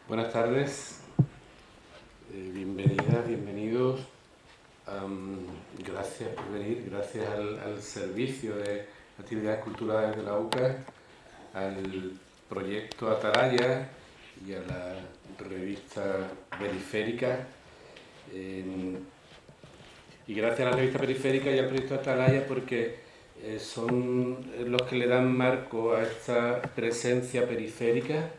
Buenas tardes, bienvenidas, bienvenidos. Gracias por venir, gracias al servicio de actividades culturales de la UCA, al proyecto Atalaya y a la revista Periférica. Y gracias a la revista Periférica y al proyecto Atalaya porque son los que le dan marco a esta presencia periférica,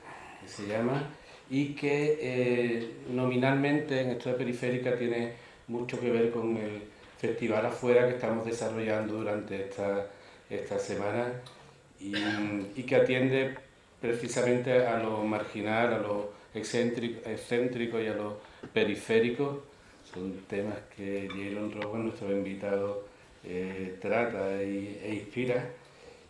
que se llama, y que nominalmente en esto de Periférica tiene mucho que ver con el festival afuera que estamos desarrollando durante esta semana y que atiende precisamente a lo marginal, a lo excéntrico y a lo periférico. Son temas que Jaron Rowan, nuestro invitado, trata e inspira.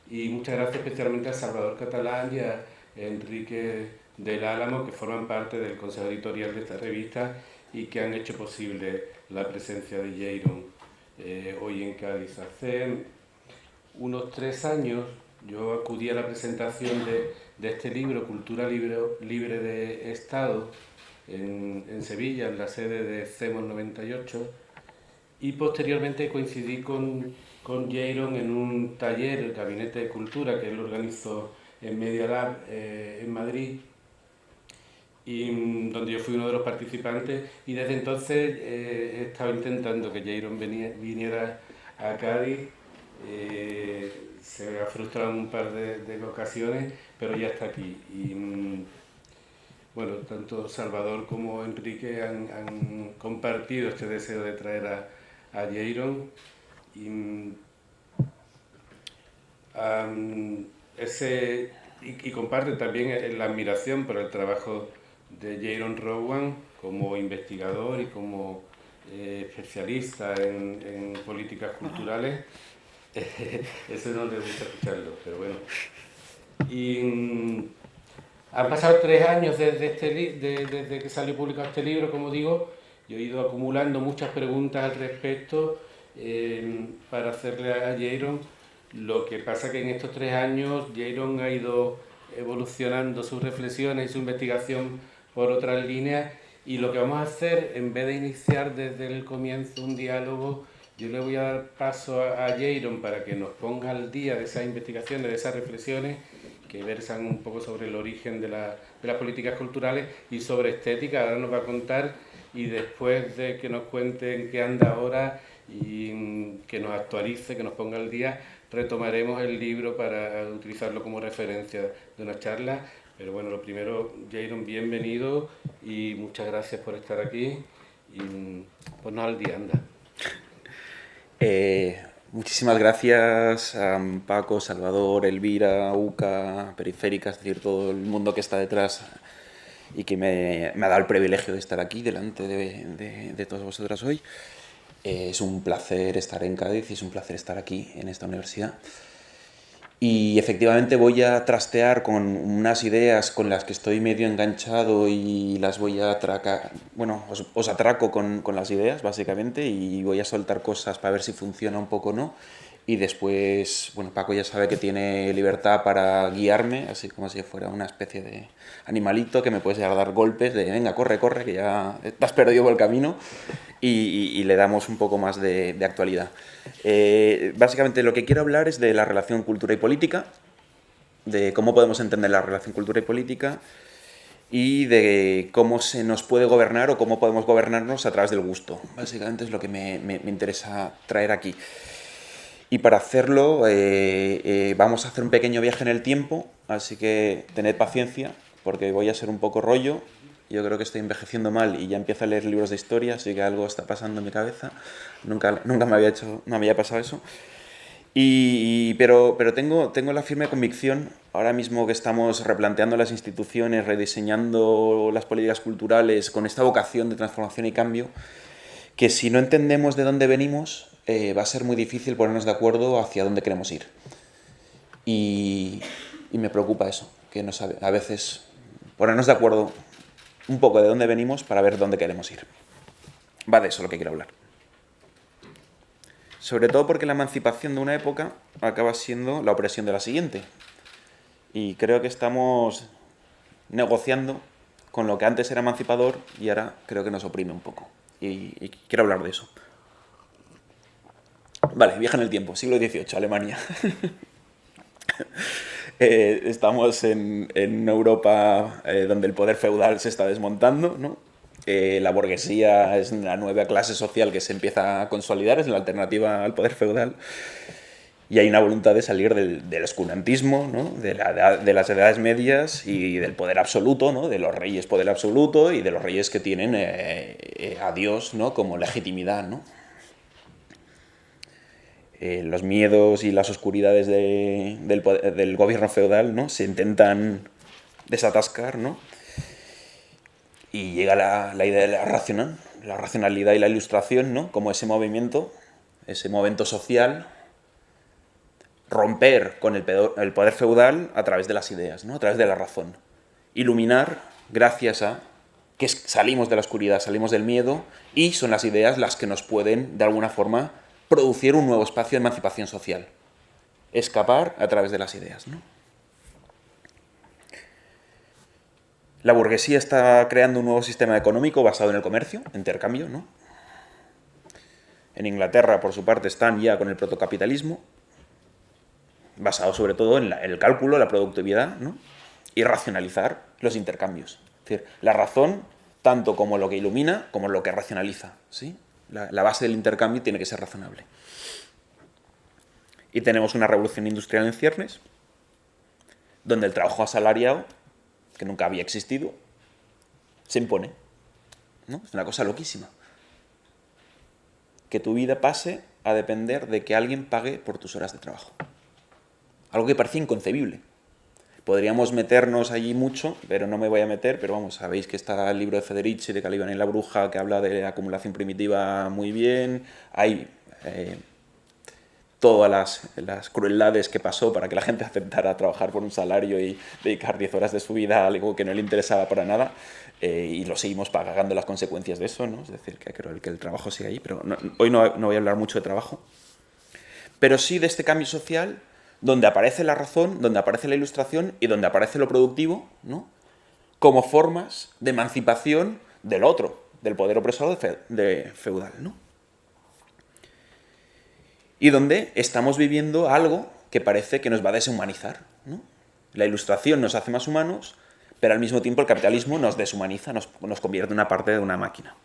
Y muchas gracias especialmente a Salvador Catalán y a Enrique del Álamo, que forman parte del consejo editorial de esta revista y que han hecho posible la presencia de Jaron hoy en Cádiz. Hace unos 3 años yo acudí a la presentación de este libro, Cultura Libre de Estado, en Sevilla, en la sede de CEMOS 98, y posteriormente coincidí con Jaron en un taller, el Gabinete de Cultura, que él organizó en Media Lab en Madrid, y donde yo fui uno de los participantes, y desde entonces he estado intentando que Jaron viniera a Cádiz. Se ha frustrado en un par de ocasiones, pero ya está aquí. Y bueno, tanto Salvador como Enrique han compartido este deseo de traer a Jaron y comparten también la admiración por el trabajo de Jaron Rowan como investigador y como especialista en políticas culturales. Eso no les gusta escucharlo, pero bueno. Han pasado 3 años desde que salió publicado este libro, como digo. Yo he ido acumulando muchas preguntas al respecto para hacerle a Jaron. Lo que pasa que en estos 3 años Jaron ha ido evolucionando sus reflexiones y su investigación por otras líneas, y lo que vamos a hacer, en vez de iniciar desde el comienzo un diálogo, yo le voy a dar paso a Jaron para que nos ponga al día de esas investigaciones, de esas reflexiones que versan un poco sobre el origen de las políticas culturales y sobre estética. Ahora nos va a contar, y después de que nos cuente en qué anda ahora y que nos actualice, que nos ponga al día, retomaremos el libro para utilizarlo como referencia de una charla. Pero bueno, lo primero, Jaron, bienvenido y muchas gracias por estar aquí. Y ponnos al día, anda. Muchísimas gracias a Paco, Salvador, Elvira, UCA, Periférica, es decir, todo el mundo que está detrás y que me ha dado el privilegio de estar aquí delante de todos vosotras hoy. Es un placer estar en Cádiz y es un placer estar aquí en esta universidad. Y efectivamente voy a trastear con unas ideas con las que estoy medio enganchado y las voy a atracar. Bueno, os atraco con las ideas, básicamente, y voy a soltar cosas para ver si funciona un poco o no. Y después, bueno, Paco ya sabe que tiene libertad para guiarme, así como si fuera una especie de animalito que me puedes dar golpes de venga, corre, corre, que ya te has perdido por el camino. Y le damos un poco más de actualidad. Básicamente lo que quiero hablar es de la relación cultura y política, de cómo podemos entender la relación cultura y política y de cómo se nos puede gobernar o cómo podemos gobernarnos a través del gusto. Básicamente es lo que me interesa traer aquí. Y para hacerlo vamos a hacer un pequeño viaje en el tiempo, así que tened paciencia porque voy a ser un poco rollo. Yo creo que estoy envejeciendo mal y ya empiezo a leer libros de historia, así que algo está pasando en mi cabeza. Nunca me había pasado eso. Pero tengo la firme convicción, ahora mismo que estamos replanteando las instituciones, rediseñando las políticas culturales con esta vocación de transformación y cambio, que si no entendemos de dónde venimos, va a ser muy difícil ponernos de acuerdo hacia dónde queremos ir. Y me preocupa eso, que a veces ponernos de acuerdo un poco de dónde venimos para ver dónde queremos ir. Va de eso lo que quiero hablar. Sobre todo porque la emancipación de una época acaba siendo la opresión de la siguiente. Y creo que estamos negociando con lo que antes era emancipador y ahora creo que nos oprime un poco. Y quiero hablar de eso. Vale, viaje en el tiempo, siglo XVIII, Alemania. Estamos en Europa donde el poder feudal se está desmontando, ¿no? La burguesía es la nueva clase social que se empieza a consolidar, es la alternativa al poder feudal. Y hay una voluntad de salir del oscurantismo, ¿no? de las edades medias y del poder absoluto, ¿no? De los reyes poder absoluto y de los reyes que tienen a Dios, ¿no? Como legitimidad, ¿no? Los miedos y las oscuridades del gobierno feudal, ¿no? Se intentan desatascar, ¿no? Y llega la idea de la racionalidad y la ilustración, ¿no? Como ese movimiento social, romper con el poder feudal a través de las ideas, ¿no? A través de la razón. Iluminar gracias a que salimos de la oscuridad, salimos del miedo, y son las ideas las que nos pueden, de alguna forma, producir un nuevo espacio de emancipación social. Escapar a través de las ideas, ¿no? La burguesía está creando un nuevo sistema económico basado en el comercio, intercambio, ¿no? En Inglaterra, por su parte, están ya con el protocapitalismo, basado sobre todo en el cálculo, la productividad, ¿no? Y racionalizar los intercambios. Es decir, la razón, tanto como lo que ilumina, como lo que racionaliza, ¿sí? La base del intercambio tiene que ser razonable. Y tenemos una revolución industrial en ciernes, donde el trabajo asalariado, que nunca había existido, se impone, ¿no? Es una cosa loquísima. Que tu vida pase a depender de que alguien pague por tus horas de trabajo. Algo que parecía inconcebible. Podríamos meternos allí mucho, pero no me voy a meter, pero vamos, sabéis que está el libro de Federici, de Caliban y la bruja, que habla de la acumulación primitiva muy bien. Hay todas las crueldades que pasó para que la gente aceptara trabajar por un salario y dedicar 10 horas de su vida a algo que no le interesaba para nada, y lo seguimos pagando las consecuencias de eso, ¿no? Es decir, que creo que el trabajo sigue ahí, pero hoy no voy a hablar mucho de trabajo, pero sí de este cambio social donde aparece la razón, donde aparece la ilustración y donde aparece lo productivo, ¿no? Como formas de emancipación del otro, del poder opresor feudal, ¿no? Y donde estamos viviendo algo que parece que nos va a deshumanizar, ¿no? La ilustración nos hace más humanos, pero al mismo tiempo el capitalismo nos deshumaniza, nos convierte en una parte de una máquina.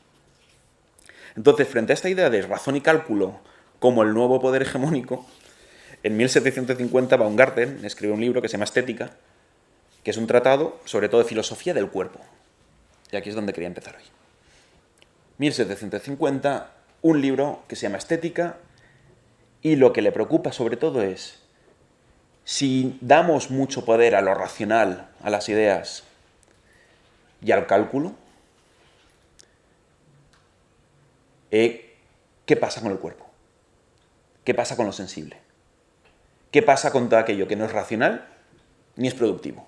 Entonces, frente a esta idea de razón y cálculo como el nuevo poder hegemónico, en 1750 Baumgarten escribió un libro que se llama Estética, que es un tratado sobre todo de filosofía del cuerpo. Y aquí es donde quería empezar hoy. 1750, un libro que se llama Estética, y lo que le preocupa sobre todo es, si damos mucho poder a lo racional, a las ideas y al cálculo, ¿qué pasa con el cuerpo? ¿Qué pasa con lo sensible? ¿Qué pasa con todo aquello que no es racional ni es productivo?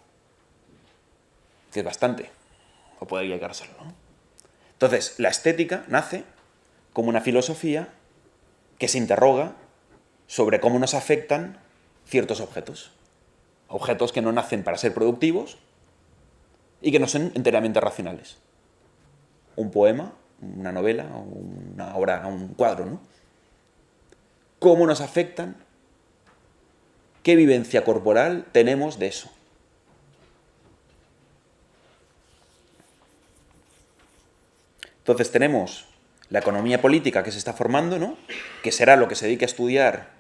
Que es bastante, o podría llegar a serlo, ¿no? Entonces, la estética nace como una filosofía que se interroga sobre cómo nos afectan ciertos objetos. Objetos que no nacen para ser productivos y que no son enteramente racionales. Un poema, una novela, una obra, un cuadro, ¿no? ¿Cómo nos afectan? ¿Qué vivencia corporal tenemos de eso? Entonces tenemos la economía política que se está formando, ¿no? Que será lo que se dedique a estudiar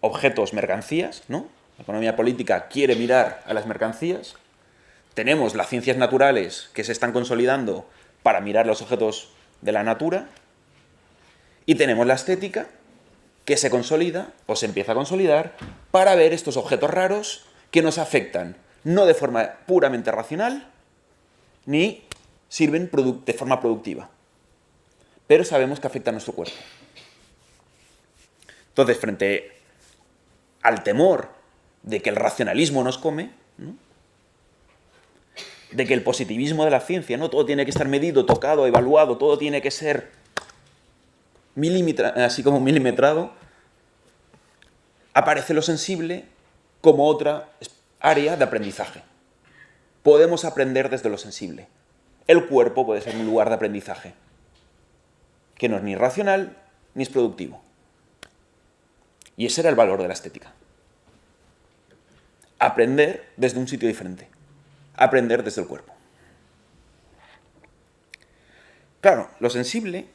objetos, mercancías, ¿no? La economía política quiere mirar a las mercancías. Tenemos las ciencias naturales que se están consolidando para mirar los objetos de la natura. Y tenemos la estética que se consolida o se empieza a consolidar para ver estos objetos raros que nos afectan no de forma puramente racional ni sirven de forma productiva, pero sabemos que afectan a nuestro cuerpo. Entonces, frente al temor de que el racionalismo nos come, ¿no? De que el positivismo de la ciencia, ¿no? Todo tiene que estar medido, tocado, evaluado, todo tiene que ser así como milimetrado, aparece lo sensible como otra área de aprendizaje. Podemos aprender desde lo sensible. El cuerpo puede ser un lugar de aprendizaje, que no es ni racional ni es productivo. Y ese era el valor de la estética. Aprender desde un sitio diferente. Aprender desde el cuerpo. Claro, lo sensible,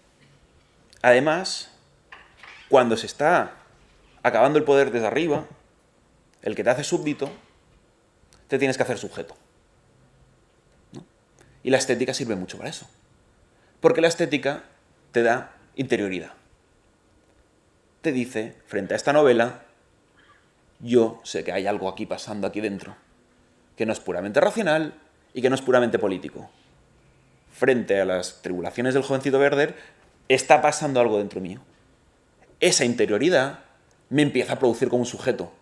además, cuando se está acabando el poder desde arriba, el que te hace súbdito, te tienes que hacer sujeto. ¿No? Y la estética sirve mucho para eso. Porque la estética te da interioridad. Te dice, frente a esta novela, yo sé que hay algo aquí pasando aquí dentro, que no es puramente racional y que no es puramente político. Frente a las tribulaciones del jovencito Werther, está pasando algo dentro mío. Esa interioridad me empieza a producir como un sujeto.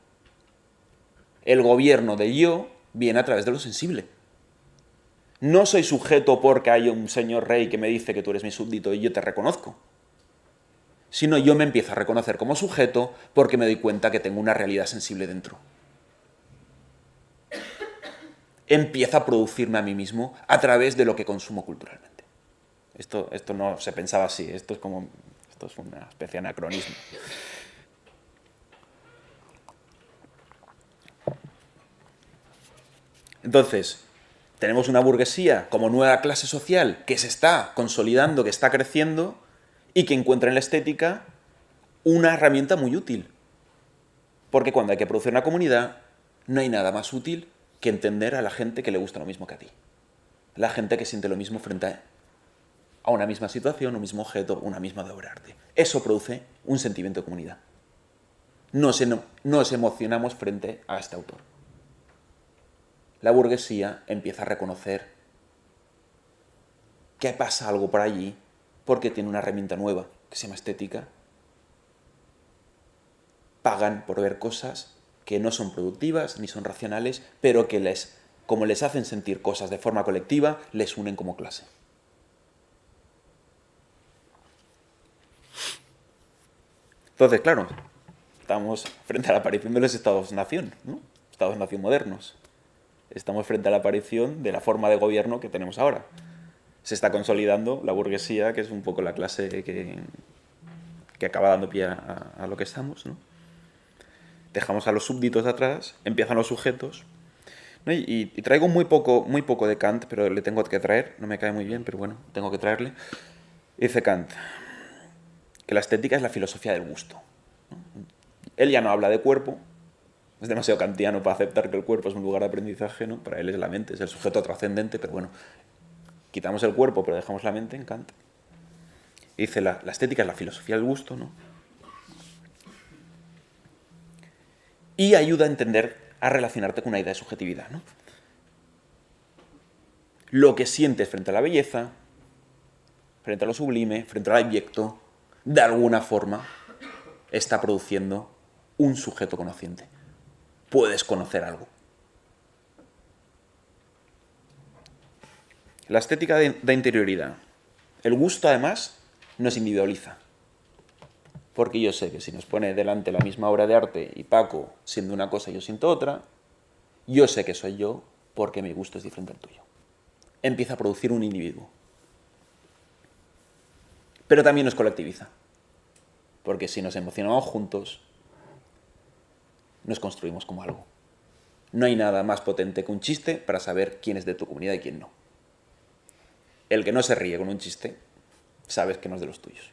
El gobierno del yo viene a través de lo sensible. No soy sujeto porque hay un señor rey que me dice que tú eres mi súbdito y yo te reconozco. Sino yo me empiezo a reconocer como sujeto porque me doy cuenta que tengo una realidad sensible dentro. Empieza a producirme a mí mismo a través de lo que consumo culturalmente. Esto no se pensaba así, esto es una especie de anacronismo. Entonces, tenemos una burguesía como nueva clase social que se está consolidando, que está creciendo y que encuentra en la estética una herramienta muy útil. Porque cuando hay que producir una comunidad, no hay nada más útil que entender a la gente que le gusta lo mismo que a ti. La gente que siente lo mismo frente a una misma situación, un mismo objeto, una misma obra de arte. Eso produce un sentimiento de comunidad. Nos emocionamos frente a este autor. La burguesía empieza a reconocer que pasa algo por allí porque tiene una herramienta nueva que se llama estética. Pagan por ver cosas que no son productivas ni son racionales, pero que como les hacen sentir cosas de forma colectiva, les unen como clase. Entonces, claro, estamos frente a la aparición de los estados-nación, ¿no? Estados-nación modernos. Estamos frente a la aparición de la forma de gobierno que tenemos ahora. Se está consolidando la burguesía, que es un poco la clase que acaba dando pie a lo que estamos, ¿no? Dejamos a los súbditos de atrás, empiezan los sujetos, ¿no? Y traigo muy poco de Kant, pero le tengo que traer, no me cae muy bien, pero bueno, tengo que traerle. Dice Kant que la estética es la filosofía del gusto, ¿no? Él ya no habla de cuerpo, es demasiado kantiano para aceptar que el cuerpo es un lugar de aprendizaje, ¿no? Para él es la mente, es el sujeto trascendente, pero bueno, quitamos el cuerpo pero dejamos la mente en Kant. Y dice, la estética es la filosofía del gusto, ¿no? Y ayuda a entender, a relacionarte con una idea de subjetividad, ¿no? Lo que sientes frente a la belleza, frente a lo sublime, frente al abyecto, de alguna forma está produciendo un sujeto conociente. Puedes conocer algo. La estética da interioridad. El gusto, además, nos individualiza. Porque yo sé que si nos pone delante la misma obra de arte y Paco siendo una cosa y yo siento otra, yo sé que soy yo porque mi gusto es diferente al tuyo. Empieza a producir un individuo. Pero también nos colectiviza. Porque si nos emocionamos juntos, nos construimos como algo. No hay nada más potente que un chiste para saber quién es de tu comunidad y quién no. El que no se ríe con un chiste, sabes que no es de los tuyos.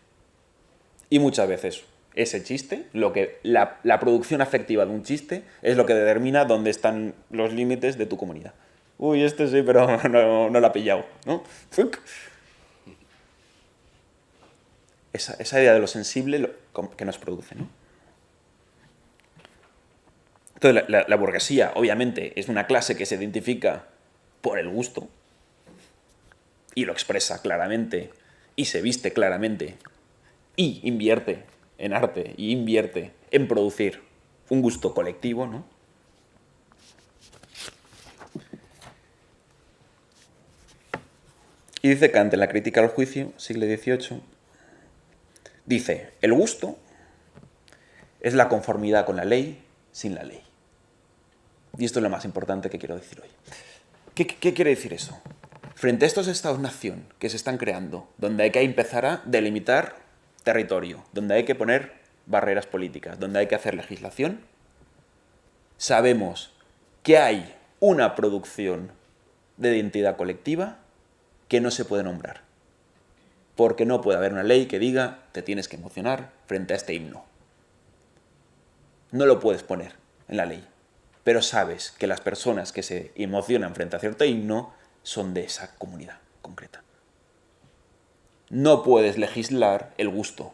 Y muchas veces ese chiste, la producción afectiva de un chiste, es lo que determina dónde están los límites de tu comunidad. Uy, este sí, pero no lo ha pillado, ¿no? Esa idea de lo sensible que nos produce, ¿no? Entonces, la burguesía, obviamente, es una clase que se identifica por el gusto y lo expresa claramente y se viste claramente y invierte en arte y invierte en producir un gusto colectivo, ¿no? Y dice Kant en la Crítica al Juicio, siglo XVIII, dice, el gusto es la conformidad con la ley sin la ley. Y esto es lo más importante que quiero decir hoy. ¿Qué quiere decir eso? Frente a estos estados-nación que se están creando, donde hay que empezar a delimitar territorio, donde hay que poner barreras políticas, donde hay que hacer legislación, sabemos que hay una producción de identidad colectiva que no se puede nombrar. Porque no puede haber una ley que diga te tienes que emocionar frente a este himno. No lo puedes poner en la ley. Pero sabes que las personas que se emocionan frente a cierto himno son de esa comunidad concreta. No puedes legislar el gusto,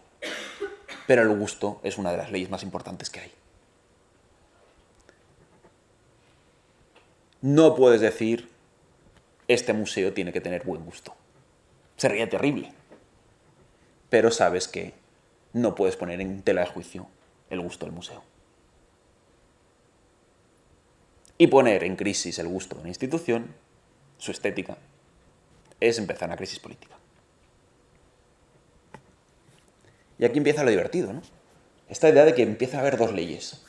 pero el gusto es una de las leyes más importantes que hay. No puedes decir este museo tiene que tener buen gusto. Sería terrible. Pero sabes que no puedes poner en tela de juicio el gusto del museo. Y poner en crisis el gusto de una institución, su estética, es empezar una crisis política. Y aquí empieza lo divertido, ¿no? Esta idea de que empieza a haber dos leyes.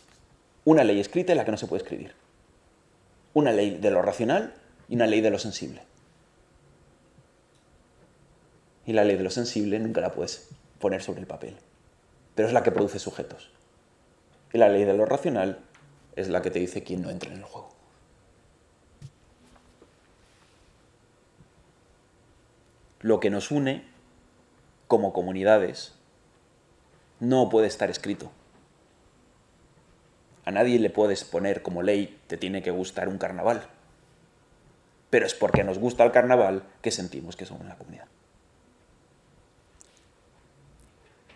Una ley escrita y la que no se puede escribir. Una ley de lo racional y una ley de lo sensible. Y la ley de lo sensible nunca la puedes poner sobre el papel, pero es la que produce sujetos. Y la ley de lo racional es la que te dice quién no entra en el juego. Lo que nos une como comunidades no puede estar escrito. A nadie le puedes poner como ley te tiene que gustar un carnaval. Pero es porque nos gusta el carnaval que sentimos que somos una comunidad.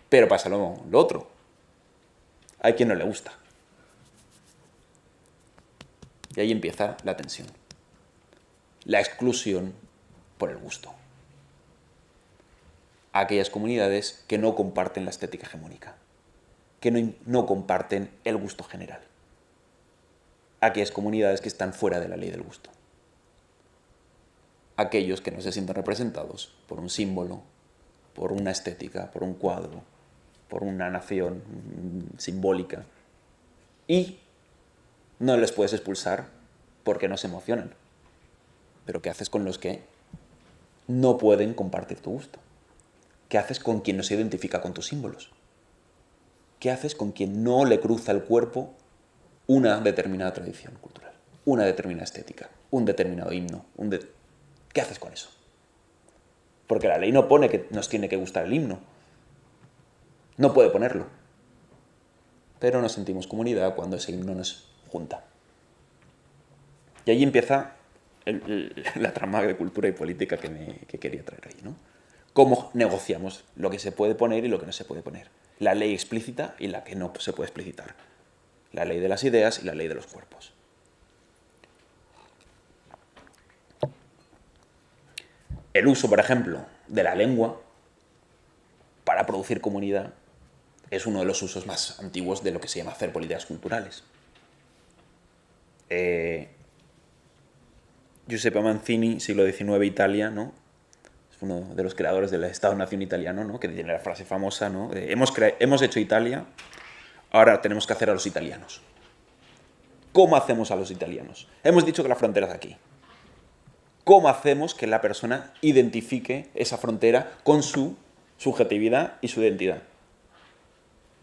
Pero pasa lo otro. Hay quien no le gusta. Y ahí empieza la tensión. La exclusión por el gusto. Aquellas comunidades que no comparten la estética hegemónica, que no comparten el gusto general. Aquellas comunidades que están fuera de la ley del gusto. Aquellos que no se sienten representados por un símbolo, por una estética, por un cuadro, por una nación simbólica. Y no les puedes expulsar porque no se emocionan. Pero ¿qué haces con los que no pueden compartir tu gusto? ¿Qué haces con quien no se identifica con tus símbolos? ¿Qué haces con quien no le cruza el cuerpo una determinada tradición cultural, una determinada estética, un determinado himno? ¿Qué haces con eso? Porque la ley no pone que nos tiene que gustar el himno. No puede ponerlo. Pero nos sentimos comunidad cuando ese himno nos junta. Y ahí empieza la trama de cultura y política que quería traer ahí, ¿no? Cómo negociamos lo que se puede poner y lo que no se puede poner. La ley explícita y la que no se puede explicitar. La ley de las ideas y la ley de los cuerpos. El uso, por ejemplo, de la lengua para producir comunidad es uno de los usos más antiguos de lo que se llama hacer políticas culturales. Giuseppe Mazzini, siglo XIX, Italia, ¿no? Es uno de los creadores del Estado-Nación italiano, ¿no? Que tiene la frase famosa, ¿no? De, hemos hecho Italia, ahora tenemos que hacer a los italianos. ¿Cómo hacemos a los italianos? Hemos dicho que la frontera es aquí. ¿Cómo hacemos que la persona identifique esa frontera con su subjetividad y su identidad?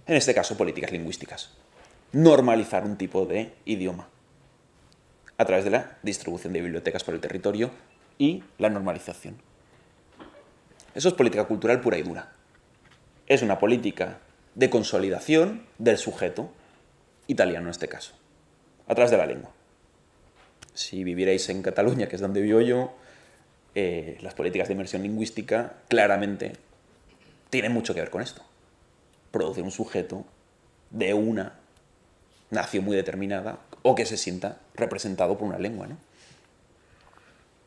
En este caso, políticas lingüísticas. Normalizar un tipo de idioma a través de la distribución de bibliotecas por el territorio y la normalización. Eso es política cultural pura y dura. Es una política de consolidación del sujeto, italiano en este caso, a través de la lengua. Si vivierais en Cataluña, que es donde vivo yo, las políticas de inmersión lingüística claramente tienen mucho que ver con esto. Producir un sujeto de una nación muy determinada o que se sienta representado por una lengua, ¿no?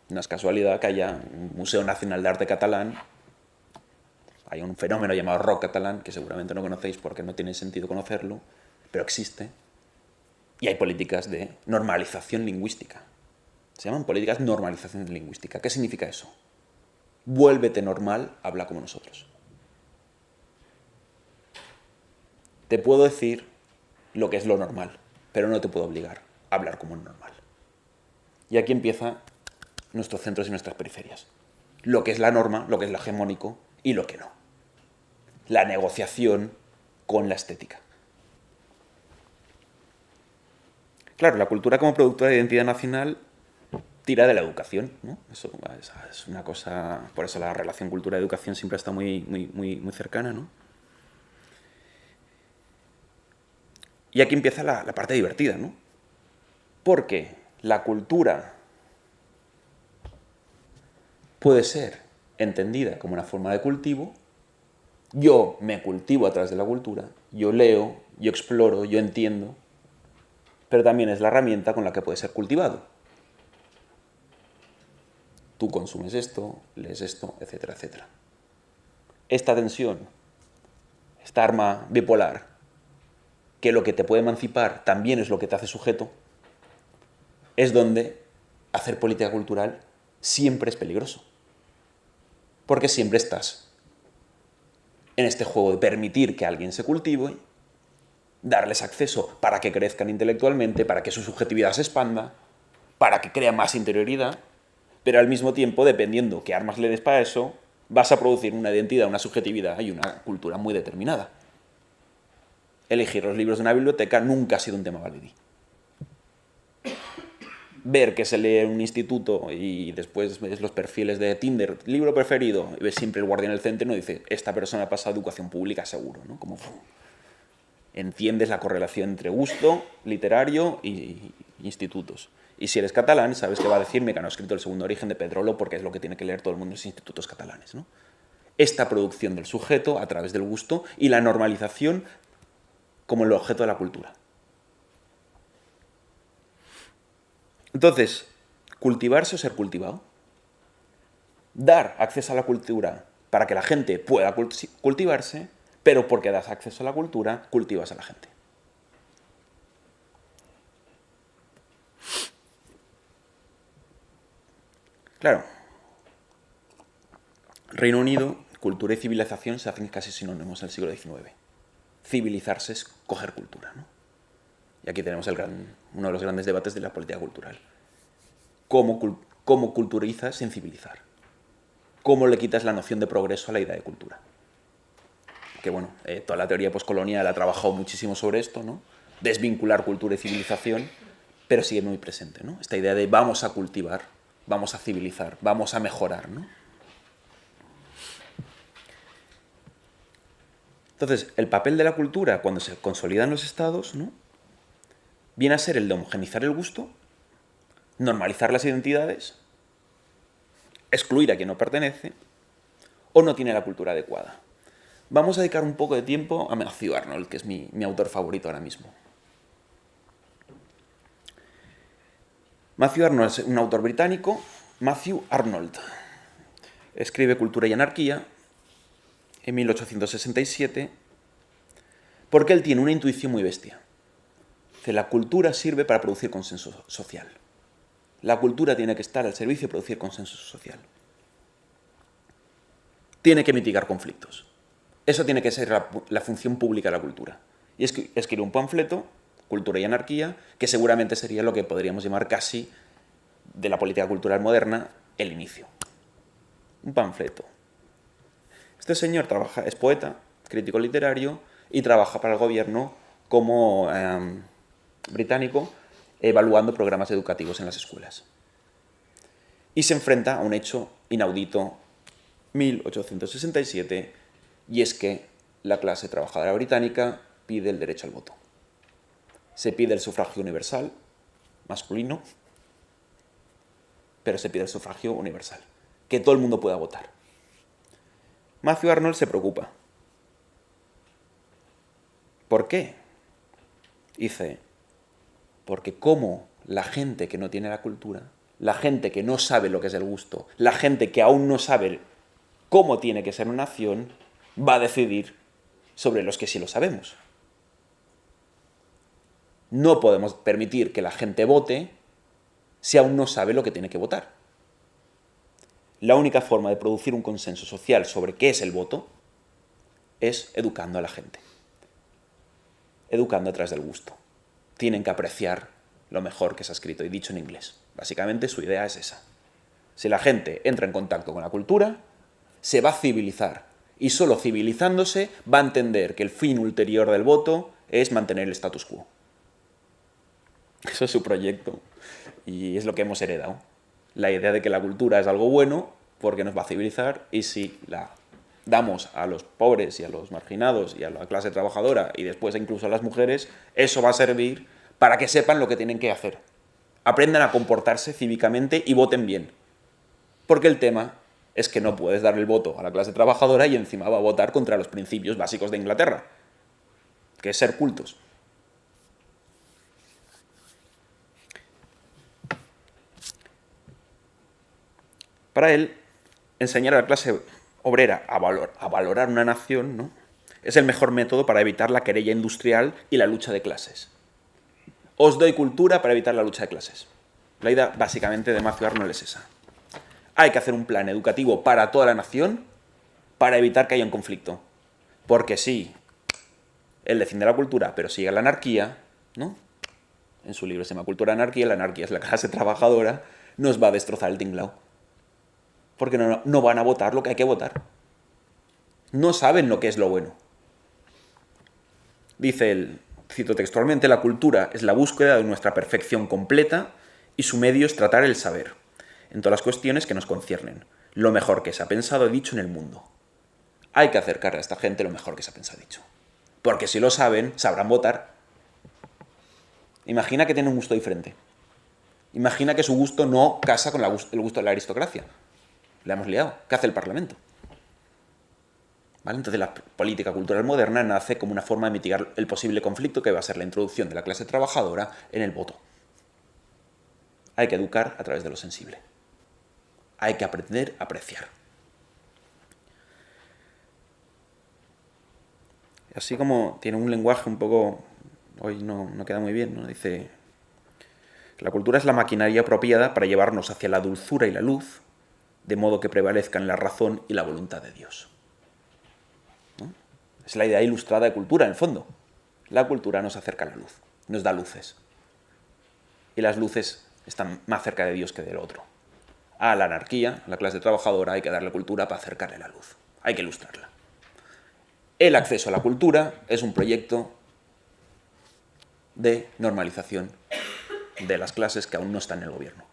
No es casualidad que haya un Museo Nacional de Arte Catalán, hay un fenómeno llamado rock catalán, que seguramente no conocéis porque no tiene sentido conocerlo, pero existe. Y hay políticas de normalización lingüística. Se llaman políticas de normalización lingüística. ¿Qué significa eso? Vuélvete normal, habla como nosotros. Te puedo decir lo que es lo normal, pero no te puedo obligar a hablar como normal. Y aquí empieza nuestros centros y nuestras periferias. Lo que es la norma, lo que es lo hegemónico y lo que no. La negociación con la estética. Claro, la cultura como productora de identidad nacional tira de la educación, ¿no? Eso es una cosa, por eso la relación cultura-educación siempre está muy cercana, ¿no? Y aquí empieza la parte divertida, ¿no? Porque la cultura puede ser entendida como una forma de cultivo. Yo me cultivo a través de la cultura, yo leo, yo exploro, yo entiendo, pero también es la herramienta con la que puede ser cultivado. Tú consumes esto, lees esto, etcétera, etcétera. Esta tensión, esta arma bipolar, que lo que te puede emancipar también es lo que te hace sujeto, es donde hacer política cultural siempre es peligroso. Porque siempre estás en este juego de permitir que alguien se cultive, darles acceso para que crezcan intelectualmente, para que su subjetividad se expanda, para que crean más interioridad, pero al mismo tiempo, dependiendo qué armas le des para eso, vas a producir una identidad, una subjetividad y una cultura muy determinada. Elegir los libros de una biblioteca nunca ha sido un tema baladí. Ver que se lee en un instituto y después ves los perfiles de Tinder, libro preferido, y ves siempre el guardián del centro, no dice, esta persona ha pasado educación pública seguro, ¿no? Como entiendes la correlación entre gusto literario y institutos. Y si eres catalán, sabes que va a decirme que no ha escrito El segundo origen de Pedrolo porque es lo que tiene que leer todo el mundo en los institutos catalanes, ¿no? Esta producción del sujeto a través del gusto y la normalización como el objeto de la cultura. Entonces, cultivarse o ser cultivado. Dar acceso a la cultura para que la gente pueda cultivarse, pero porque das acceso a la cultura, cultivas a la gente. Claro, Reino Unido, cultura y civilización se hacen casi sinónimos en el siglo XIX. Civilizarse es coger cultura, ¿no? Y aquí tenemos uno de los grandes debates de la política cultural. ¿Cómo culturizas sin civilizar? ¿Cómo le quitas la noción de progreso a la idea de cultura? Que bueno, toda la teoría postcolonial ha trabajado muchísimo sobre esto, ¿no? Desvincular cultura y civilización, pero sigue muy presente, ¿no? Esta idea de vamos a cultivar, vamos a civilizar, vamos a mejorar, ¿no? Entonces, el papel de la cultura cuando se consolidan los estados, ¿no?, viene a ser el de homogenizar el gusto, normalizar las identidades, excluir a quien no pertenece o no tiene la cultura adecuada. Vamos a dedicar un poco de tiempo a Matthew Arnold, que es mi autor favorito ahora mismo. Matthew Arnold es un autor británico. Matthew Arnold escribe Cultura y Anarquía en 1867 porque él tiene una intuición muy bestia. Dice, la cultura sirve para producir consenso social. La cultura tiene que estar al servicio de producir consenso social. Tiene que mitigar conflictos. Eso tiene que ser la función pública de la cultura. Y escribe un panfleto, Cultura y Anarquía, que seguramente sería lo que podríamos llamar casi de la política cultural moderna el inicio. Un panfleto. Este señor es poeta, crítico literario y trabaja para el gobierno como británico evaluando programas educativos en las escuelas. Y se enfrenta a un hecho inaudito, 1867, y es que la clase trabajadora británica pide el derecho al voto. Se pide el sufragio universal, masculino, pero se pide el sufragio universal, que todo el mundo pueda votar. Matthew Arnold se preocupa. ¿Por qué? Dice, porque como la gente que no tiene la cultura, la gente que no sabe lo que es el gusto, la gente que aún no sabe cómo tiene que ser una nación, va a decidir sobre los que sí lo sabemos. No podemos permitir que la gente vote si aún no sabe lo que tiene que votar. La única forma de producir un consenso social sobre qué es el voto es educando a la gente. Educando a través del gusto. Tienen que apreciar lo mejor que se ha escrito y dicho en inglés. Básicamente su idea es esa. Si la gente entra en contacto con la cultura, se va a civilizar. Y solo civilizándose va a entender que el fin ulterior del voto es mantener el status quo. Eso es su proyecto. Y es lo que hemos heredado. La idea de que la cultura es algo bueno porque nos va a civilizar, y si la damos a los pobres y a los marginados y a la clase trabajadora y después incluso a las mujeres, eso va a servir para que sepan lo que tienen que hacer. Aprendan a comportarse cívicamente y voten bien. Porque el tema es que no puedes dar el voto a la clase trabajadora y encima va a votar contra los principios básicos de Inglaterra, que es ser cultos. Para él, enseñar a la clase obrera a valorar una nación, ¿no?, es el mejor método para evitar la querella industrial y la lucha de clases. Os doy cultura para evitar la lucha de clases. La idea básicamente de Matthew Arnold es esa. Hay que hacer un plan educativo para toda la nación para evitar que haya un conflicto. Porque sí, él defiende la cultura, pero sigue la anarquía, ¿no? En su libro se llama Cultura y Anarquía, la anarquía es la clase trabajadora, nos va a destrozar el tinglao. Porque no van a votar lo que hay que votar. No saben lo que es lo bueno. Dice él, cito textualmente, la cultura es la búsqueda de nuestra perfección completa y su medio es tratar el saber, en todas las cuestiones que nos conciernen, lo mejor que se ha pensado y dicho en el mundo. Hay que acercar a esta gente lo mejor que se ha pensado y dicho. Porque si lo saben, sabrán votar. Imagina que tienen un gusto diferente. Imagina que su gusto no casa con el gusto de la aristocracia. La hemos liado. ¿Qué hace el Parlamento? ¿Vale? Entonces la política cultural moderna nace como una forma de mitigar el posible conflicto que va a ser la introducción de la clase trabajadora en el voto. Hay que educar a través de lo sensible. Hay que aprender a apreciar. Así como tiene un lenguaje un poco... Hoy no queda muy bien, ¿no? Dice... La cultura es la maquinaria apropiada para llevarnos hacia la dulzura y la luz, de modo que prevalezcan la razón y la voluntad de Dios. ¿No? Es la idea ilustrada de cultura, en el fondo. La cultura nos acerca a la luz, nos da luces. Y las luces están más cerca de Dios que del otro. A la anarquía, a la clase trabajadora, hay que darle cultura para acercarle la luz. Hay que ilustrarla. El acceso a la cultura es un proyecto de normalización de las clases que aún no están en el gobierno.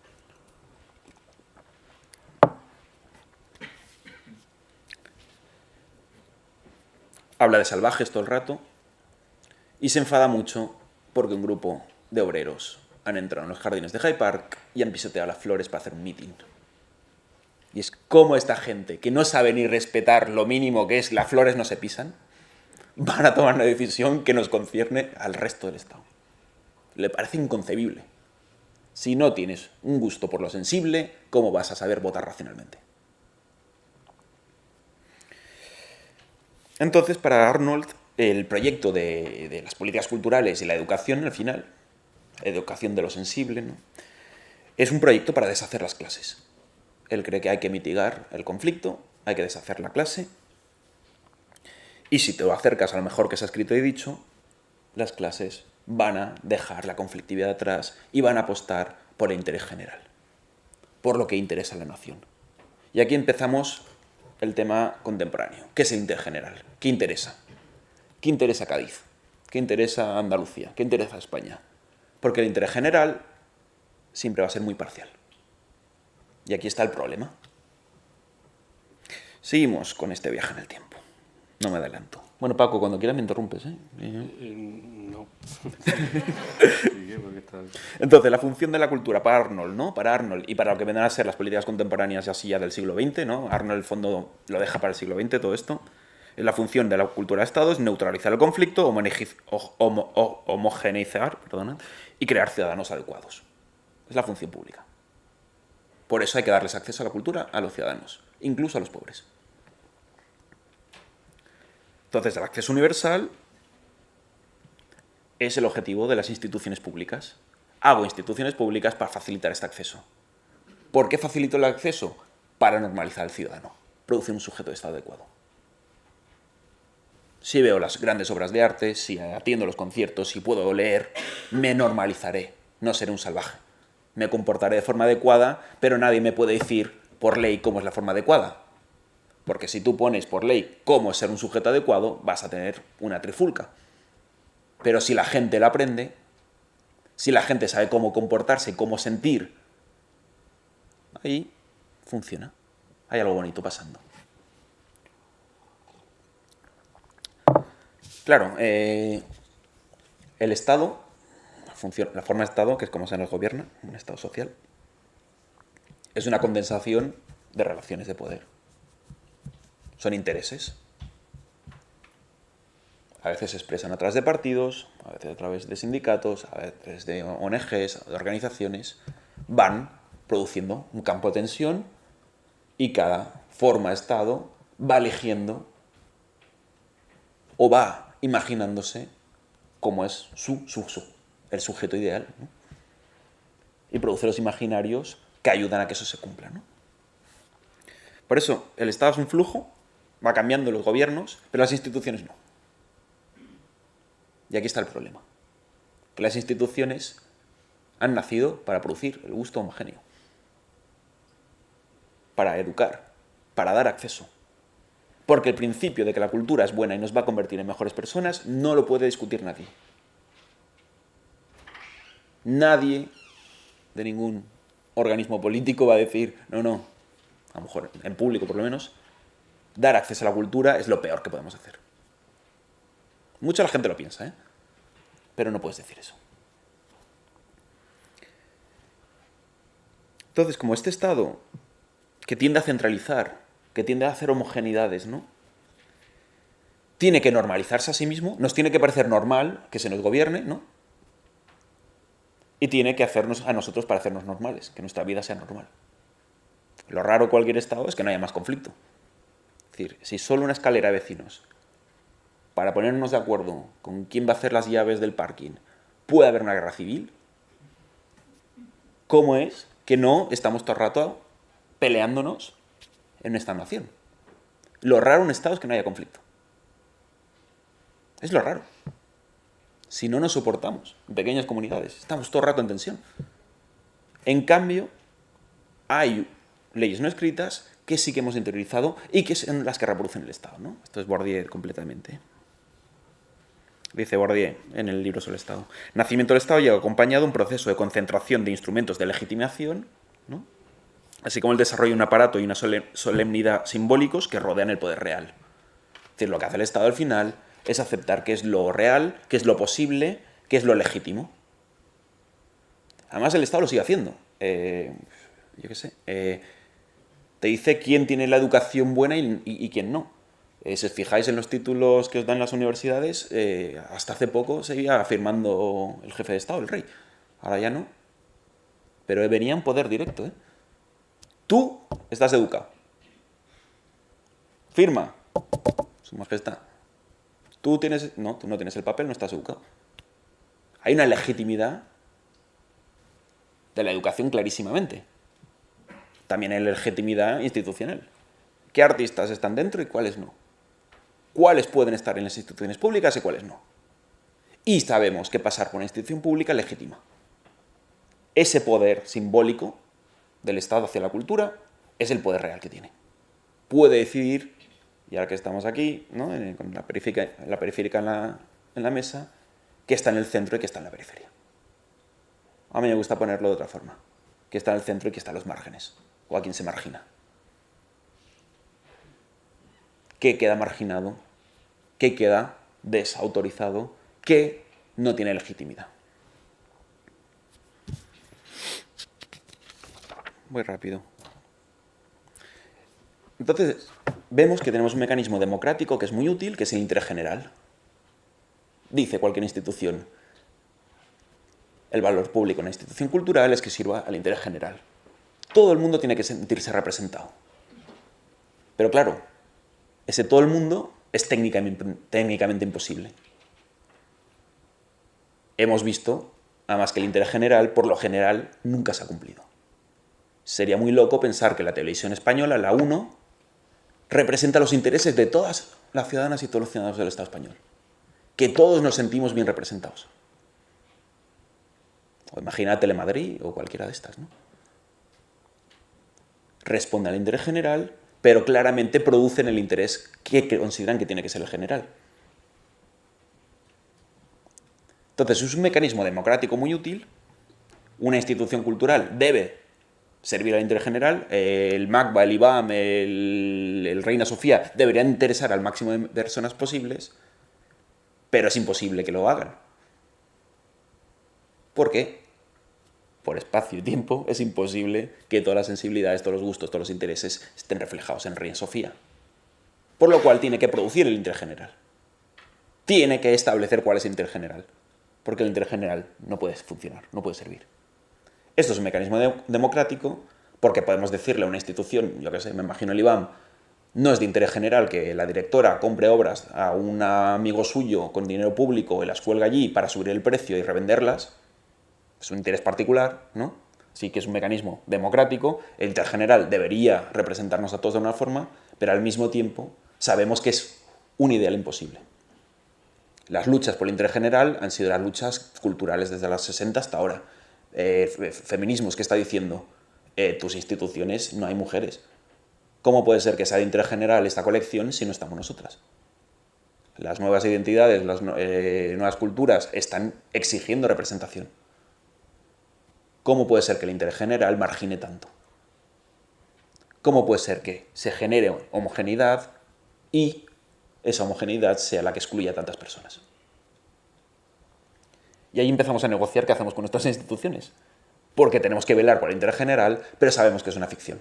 Habla de salvajes todo el rato y se enfada mucho porque un grupo de obreros han entrado en los jardines de Hyde Park y han pisoteado las flores para hacer un mitin. Y es como esta gente, que no sabe ni respetar lo mínimo que es las flores no se pisan, van a tomar una decisión que nos concierne al resto del Estado. Le parece inconcebible. Si no tienes un gusto por lo sensible, ¿cómo vas a saber votar racionalmente? Entonces, para Arnold, el proyecto de las políticas culturales y la educación, al final, educación de lo sensible, ¿no?, es un proyecto para deshacer las clases. Él cree que hay que mitigar el conflicto, hay que deshacer la clase, y si te lo acercas a lo mejor que se ha escrito y dicho, las clases van a dejar la conflictividad atrás y van a apostar por el interés general, por lo que interesa a la nación. Y aquí empezamos el tema contemporáneo. ¿Qué es el interés general? ¿Qué interesa? ¿Qué interesa Cádiz? ¿Qué interesa Andalucía? ¿Qué interesa España? Porque el interés general siempre va a ser muy parcial. Y aquí está el problema. Seguimos con este viaje en el tiempo. No me adelanto. Bueno, Paco, cuando quieras me interrumpes, ¿eh? No. Entonces, la función de la cultura para Arnold, ¿no? Para Arnold y para lo que vendrán a ser las políticas contemporáneas y así ya del siglo XX, ¿no? Arnold, en el fondo, lo deja para el siglo XX, todo esto. La función de la cultura de Estado es neutralizar el conflicto, homogeneizar, y crear ciudadanos adecuados. Es la función pública. Por eso hay que darles acceso a la cultura a los ciudadanos, incluso a los pobres. Entonces, el acceso universal es el objetivo de las instituciones públicas. Hago instituciones públicas para facilitar este acceso. ¿Por qué facilito el acceso? Para normalizar al ciudadano, producir un sujeto de estado adecuado. Si veo las grandes obras de arte, si atiendo los conciertos, si puedo leer, me normalizaré, no seré un salvaje. me comportaré de forma adecuada, pero nadie me puede decir por ley cómo es la forma adecuada. Porque si tú pones por ley cómo es ser un sujeto adecuado, vas a tener una trifulca. Pero si la gente la aprende, si la gente sabe cómo comportarse, cómo sentir, ahí funciona. Hay algo bonito pasando. Claro, el Estado, la forma de Estado, que es como se nos gobierna, un Estado social, es una condensación de relaciones de poder. Son intereses. A veces se expresan a través de partidos, a veces a través de sindicatos, a veces de ONGs, de organizaciones. Van produciendo un campo de tensión y cada forma de Estado va eligiendo o va imaginándose cómo es el sujeto ideal, ¿no? Y produce los imaginarios que ayudan a que eso se cumpla, ¿no? Por eso, el Estado es un flujo, va cambiando los gobiernos, pero las instituciones no. Y aquí está el problema. Que las instituciones han nacido para producir el gusto homogéneo, para educar, para dar acceso. Porque el principio de que la cultura es buena y nos va a convertir en mejores personas no lo puede discutir nadie. Nadie de ningún organismo político va a decir, no, a lo mejor en público por lo menos, dar acceso a la cultura es lo peor que podemos hacer. Mucha la gente lo piensa, ¿eh? Pero no puedes decir eso. Entonces, como este Estado que tiende a centralizar, que tiende a hacer homogeneidades, ¿no? Tiene que normalizarse a sí mismo, nos tiene que parecer normal que se nos gobierne, ¿no? Y tiene que hacernos a nosotros parecernos normales, que nuestra vida sea normal. Lo raro de cualquier Estado es que no haya más conflicto. Es decir, si solo una escalera de vecinos, para ponernos de acuerdo con quién va a hacer las llaves del parking, puede haber una guerra civil, ¿cómo es que no estamos todo el rato peleándonos en esta nación? Lo raro en un Estado es que no haya conflicto. Es lo raro. Si no nos soportamos en pequeñas comunidades, estamos todo el rato en tensión. En cambio, hay leyes no escritas que sí que hemos interiorizado y que son las que reproducen el Estado, ¿no? Esto es Bourdieu completamente. Dice Bourdieu en el libro sobre el Estado. Nacimiento del Estado llega acompañado de un proceso de concentración de instrumentos de legitimación, ¿no? Así como el desarrollo de un aparato y una solemnidad simbólicos que rodean el poder real. Es decir, lo que hace el Estado al final es aceptar que es lo real, que es lo posible, que es lo legítimo. Además, el Estado lo sigue haciendo. Yo qué sé. Te dice quién tiene la educación buena y quién no. Si os fijáis en los títulos que os dan las universidades, hasta hace poco seguía firmando el jefe de Estado, el rey. Ahora ya no. Pero venía en poder directo, ¿eh? Tú estás educado. Firma. Su majestad. Tú no tienes el papel, no estás educado. Hay una legitimidad de la educación clarísimamente. También hay legitimidad institucional. ¿Qué artistas están dentro y cuáles no? ¿Cuáles pueden estar en las instituciones públicas y cuáles no? Y sabemos que pasar por una institución pública legitima. Ese poder simbólico del Estado hacia la cultura es el poder real que tiene. Puede decidir, y ahora que estamos aquí, ¿no? Con la periférica en la mesa, qué está en el centro y qué está en la periferia. A mí me gusta ponerlo de otra forma. Qué está en el centro y qué está en los márgenes. O a quién se margina. ¿Qué queda marginado? ¿Qué queda desautorizado? ¿Qué no tiene legitimidad? Muy rápido. Entonces, vemos que tenemos un mecanismo democrático que es muy útil, que es el interés general. Dice cualquier institución, el valor público en una institución cultural es que sirva al interés general. Todo el mundo tiene que sentirse representado. Pero claro, ese todo el mundo es técnicamente imposible. Hemos visto, además, que el interés general, por lo general, nunca se ha cumplido. Sería muy loco pensar que la televisión española, la 1, representa los intereses de todas las ciudadanas y todos los ciudadanos del Estado español. Que todos nos sentimos bien representados. O imagina Telemadrid o cualquiera de estas, ¿no? Responden al interés general, pero claramente producen el interés que consideran que tiene que ser el general. Entonces, es un mecanismo democrático muy útil. Una institución cultural debe servir al interés general. El MACBA, el IBAM, el Reina Sofía deberían interesar al máximo de personas posibles, pero es imposible que lo hagan. ¿Por qué? Por espacio y tiempo es imposible que todas las sensibilidades, todos los gustos, todos los intereses estén reflejados en Reina Sofía. Por lo cual tiene que producir el interés general. Tiene que establecer cuál es el interés general. Porque el interés general no puede funcionar, no puede servir. Esto es un mecanismo democrático porque podemos decirle a una institución, yo qué sé, me imagino el IBAM, no es de interés general que la directora compre obras a un amigo suyo con dinero público y las cuelga allí para subir el precio y revenderlas. Es un interés particular, ¿no? Sí que es un mecanismo democrático. El interés general debería representarnos a todos de una forma, pero al mismo tiempo sabemos que es un ideal imposible. Las luchas por el interés general han sido las luchas culturales desde los 60 hasta ahora. Feminismos que está diciendo, tus instituciones no hay mujeres. ¿Cómo puede ser que sea de interés general esta colección si no estamos nosotras? Las nuevas identidades, las nuevas culturas están exigiendo representación. ¿Cómo puede ser que el interés general margine tanto? ¿Cómo puede ser que se genere homogeneidad y esa homogeneidad sea la que excluya a tantas personas? Y ahí empezamos a negociar qué hacemos con nuestras instituciones. Porque tenemos que velar por el interés general, pero sabemos que es una ficción.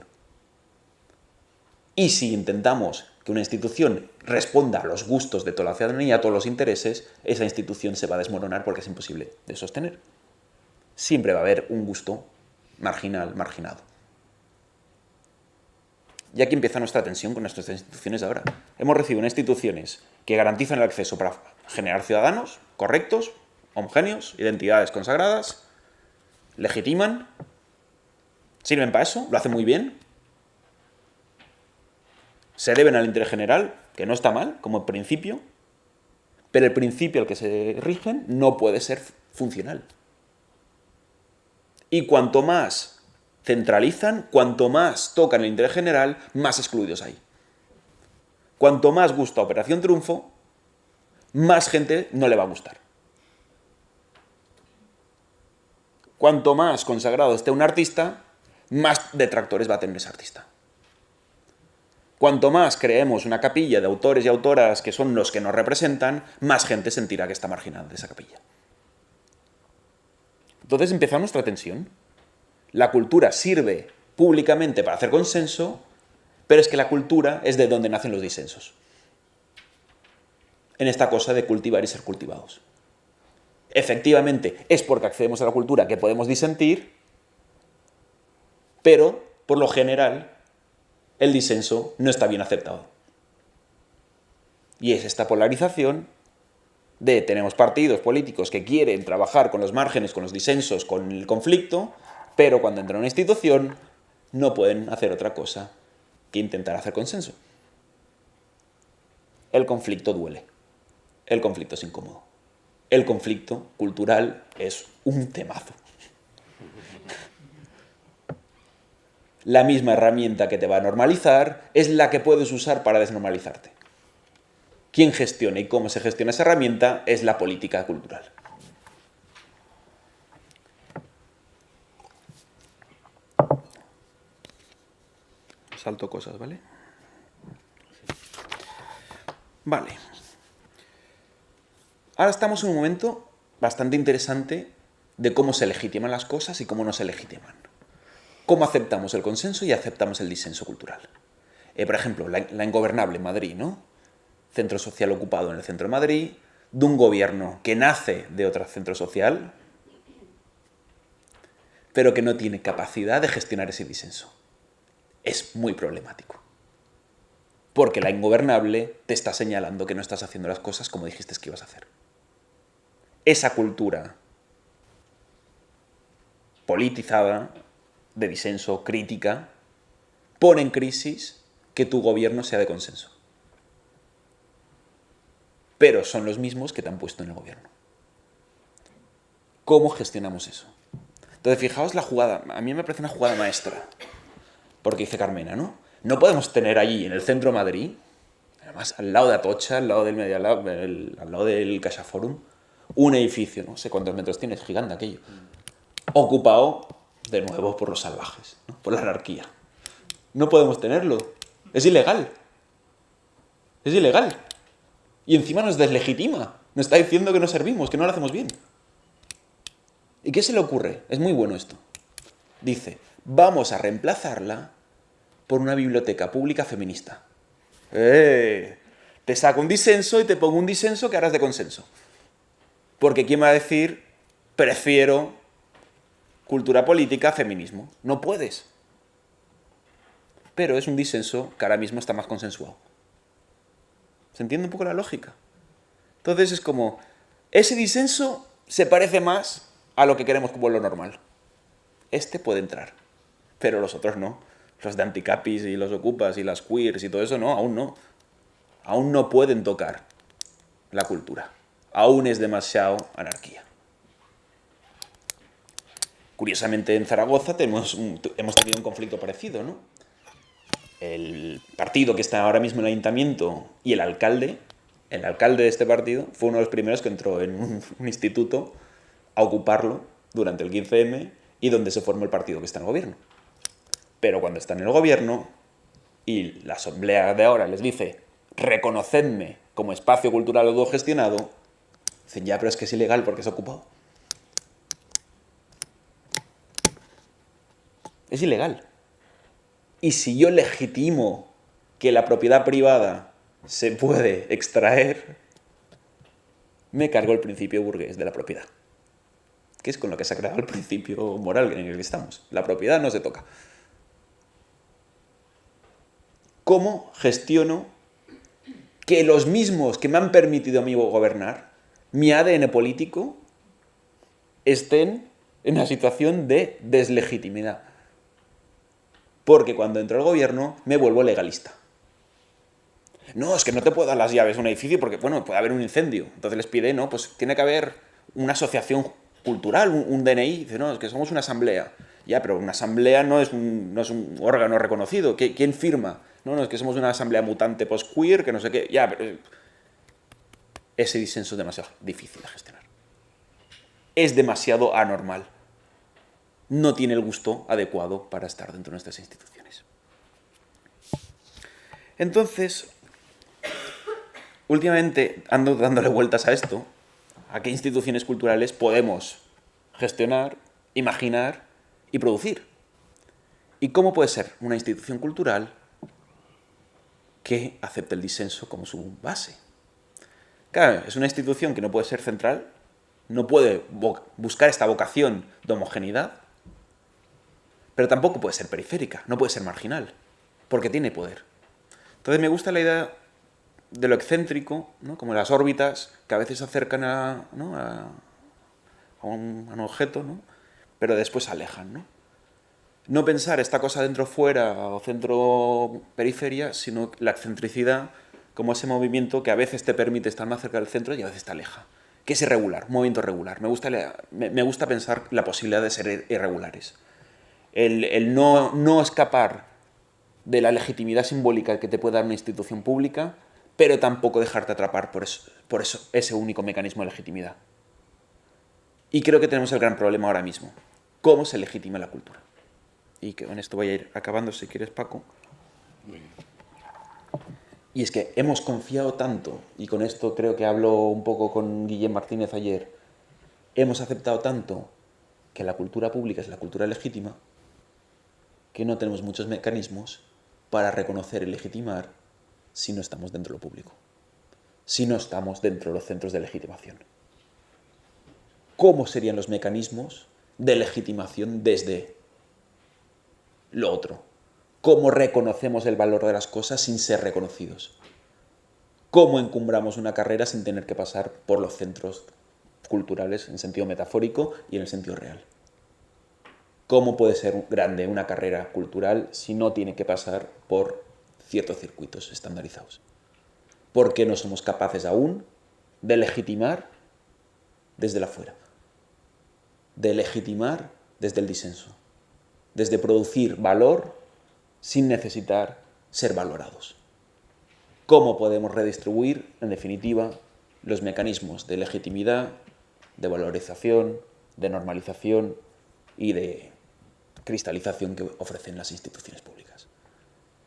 Y si intentamos que una institución responda a los gustos de toda la ciudadanía, a todos los intereses, esa institución se va a desmoronar porque es imposible de sostener. Siempre va a haber un gusto marginal, marginado. Y aquí empieza nuestra tensión con nuestras instituciones de ahora. Hemos recibido unas instituciones que garantizan el acceso para generar ciudadanos correctos, homogéneos, identidades consagradas, legitiman, sirven para eso, lo hacen muy bien, se deben al interés general, que no está mal como principio, pero el principio al que se rigen no puede ser funcional. Y cuanto más centralizan, cuanto más tocan el interés general, más excluidos hay. Cuanto más gusta Operación Triunfo, más gente no le va a gustar. Cuanto más consagrado esté un artista, más detractores va a tener ese artista. Cuanto más creemos una capilla de autores y autoras que son los que nos representan, más gente sentirá que está marginada de esa capilla. Entonces empieza nuestra tensión. La cultura sirve públicamente para hacer consenso, pero es que la cultura es de donde nacen los disensos. En esta cosa de cultivar y ser cultivados. Efectivamente, es porque accedemos a la cultura que podemos disentir, pero, por lo general, el disenso no está bien aceptado. Y es esta polarización de tenemos partidos políticos que quieren trabajar con los márgenes, con los disensos, con el conflicto, pero cuando entran a una institución no pueden hacer otra cosa que intentar hacer consenso. El conflicto duele. El conflicto es incómodo. El conflicto cultural es un temazo. La misma herramienta que te va a normalizar es la que puedes usar para desnormalizarte. Quien gestiona y cómo se gestiona esa herramienta es la política cultural. Salto cosas, ¿vale? Vale. Ahora estamos en un momento bastante interesante de cómo se legitiman las cosas y cómo no se legitiman. Cómo aceptamos el consenso y aceptamos el disenso cultural. Por ejemplo, la ingobernable en Madrid, ¿no? Centro social ocupado en el centro de Madrid, de un gobierno que nace de otro centro social, pero que no tiene capacidad de gestionar ese disenso. Es muy problemático. Porque la ingobernable te está señalando que no estás haciendo las cosas como dijiste que ibas a hacer. Esa cultura politizada, de disenso, crítica, pone en crisis que tu gobierno sea de consenso. Pero son los mismos que te han puesto en el gobierno. ¿Cómo gestionamos eso? Entonces, fijaos la jugada. A mí me parece una jugada maestra. Porque dice Carmena, ¿no? No podemos tener allí, en el centro de Madrid, además al lado de Atocha, al lado del Media Lab, al lado del CaixaForum, un edificio, no sé cuántos metros tiene, es gigante aquello, ocupado de nuevo por los salvajes, ¿no? Por la anarquía. No podemos tenerlo. Es ilegal. Es ilegal. Y encima nos deslegitima. Nos está diciendo que no servimos, que no lo hacemos bien. ¿Y qué se le ocurre? Es muy bueno esto. Dice, vamos a reemplazarla por una biblioteca pública feminista. Te saco un disenso y te pongo un disenso que harás de consenso. Porque ¿quién va a decir, prefiero cultura política a feminismo? No puedes. Pero es un disenso que ahora mismo está más consensuado. ¿Se entiende un poco la lógica? Entonces es como, ese disenso se parece más a lo que queremos como lo normal. Este puede entrar, pero los otros no. Los de anticapis y los ocupas y las queers y todo eso no, aún no. Aún no pueden tocar la cultura. Aún es demasiado anarquía. Curiosamente en Zaragoza hemos tenido un conflicto parecido, ¿no? El partido que está ahora mismo en el ayuntamiento y el alcalde de este partido fue uno de los primeros que entró en un instituto a ocuparlo durante el 15M y donde se formó el partido que está en el gobierno. Pero cuando está en el gobierno y la asamblea de ahora les dice reconocedme como espacio cultural autogestionado, dicen ya, pero es que es ilegal porque es ocupado. Es ilegal. Y si yo legitimo que la propiedad privada se puede extraer, me cargo el principio burgués de la propiedad, que es con lo que se ha creado el principio moral en el que estamos. La propiedad no se toca. ¿Cómo gestiono que los mismos que me han permitido a mí gobernar, mi ADN político, estén en una situación de deslegitimidad? Porque cuando entro al gobierno me vuelvo legalista. No, es que no te puedo dar las llaves a un edificio porque, bueno, puede haber un incendio. Entonces les pide, no, pues tiene que haber una asociación cultural, un DNI. Dice, no, es que somos una asamblea. Ya, pero una asamblea no es un órgano reconocido. ¿Quién firma? No, es que somos una asamblea mutante post-queer, que no sé qué. Ya, pero ese disenso es demasiado difícil de gestionar. Es demasiado anormal. No tiene el gusto adecuado para estar dentro de nuestras instituciones. Entonces, últimamente ando dándole vueltas a esto, a qué instituciones culturales podemos gestionar, imaginar y producir. ¿Y cómo puede ser una institución cultural que acepte el disenso como su base? Claro, es una institución que no puede ser central, no puede buscar esta vocación de homogeneidad, pero tampoco puede ser periférica, no puede ser marginal, porque tiene poder. Entonces me gusta la idea de lo excéntrico, ¿no? Como las órbitas que a veces se acercan a un objeto, ¿no? Pero después se alejan, ¿no? No pensar esta cosa dentro-fuera o centro-periferia, sino la excentricidad como ese movimiento que a veces te permite estar más cerca del centro y a veces te aleja. Que es irregular, un movimiento irregular. Me gusta pensar la posibilidad de ser irregulares. El no escapar de la legitimidad simbólica que te puede dar una institución pública, pero tampoco dejarte atrapar por ese único mecanismo de legitimidad. Y creo que tenemos el gran problema ahora mismo. ¿Cómo se legitima la cultura? Y que con esto voy a ir acabando, si quieres, Paco. Y es que hemos confiado tanto, y con esto creo que hablo un poco con Guillem Martínez ayer, hemos aceptado tanto que la cultura pública es la cultura legítima, que no tenemos muchos mecanismos para reconocer y legitimar si no estamos dentro de lo público, si no estamos dentro de los centros de legitimación. ¿Cómo serían los mecanismos de legitimación desde lo otro? ¿Cómo reconocemos el valor de las cosas sin ser reconocidos? ¿Cómo encumbramos una carrera sin tener que pasar por los centros culturales en sentido metafórico y en el sentido real? ¿Cómo puede ser grande una carrera cultural si no tiene que pasar por ciertos circuitos estandarizados? ¿Por qué no somos capaces aún de legitimar desde la fuera? De legitimar desde el disenso, desde producir valor sin necesitar ser valorados. ¿Cómo podemos redistribuir, en definitiva, los mecanismos de legitimidad, de valorización, de normalización y de cristalización que ofrecen las instituciones públicas?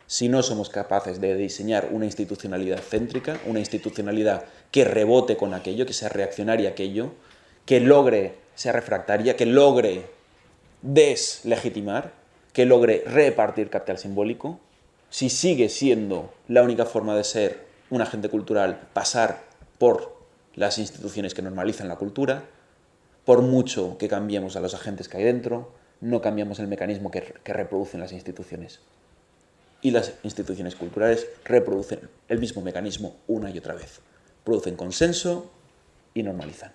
Si no somos capaces de diseñar una institucionalidad céntrica, una institucionalidad que rebote con aquello, que sea reaccionaria a aquello, que logre, sea refractaria, que logre deslegitimar, que logre repartir capital simbólico, si sigue siendo la única forma de ser un agente cultural pasar por las instituciones que normalizan la cultura, por mucho que cambiemos a los agentes que hay dentro, no cambiamos el mecanismo que reproducen las instituciones. Y las instituciones culturales reproducen el mismo mecanismo una y otra vez. Producen consenso y normalizan.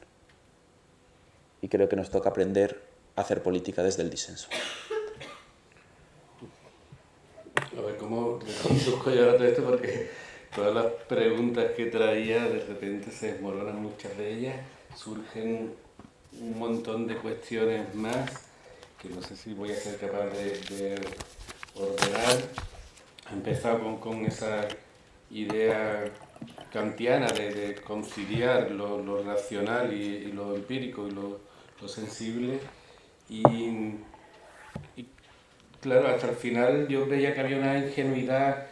Y creo que nos toca aprender a hacer política desde el disenso. A ver cómo reduzco yo ahora todo esto, porque todas las preguntas que traía de repente se desmoronan muchas de ellas, surgen un montón de cuestiones más que no sé si voy a ser capaz de ordenar. He empezado con esa idea kantiana de conciliar lo racional y lo empírico y lo sensible, y claro, hasta el final yo veía que había una ingenuidad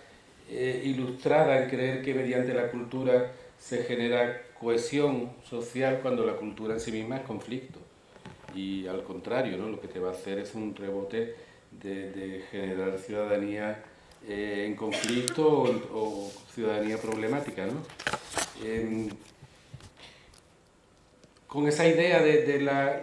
ilustrada en creer que mediante la cultura se genera cohesión social cuando la cultura en sí misma es conflicto. Y al contrario, ¿no? Lo que te va a hacer es un rebote de generar ciudadanía en conflicto o ciudadanía problemática, ¿no? Con esa idea de la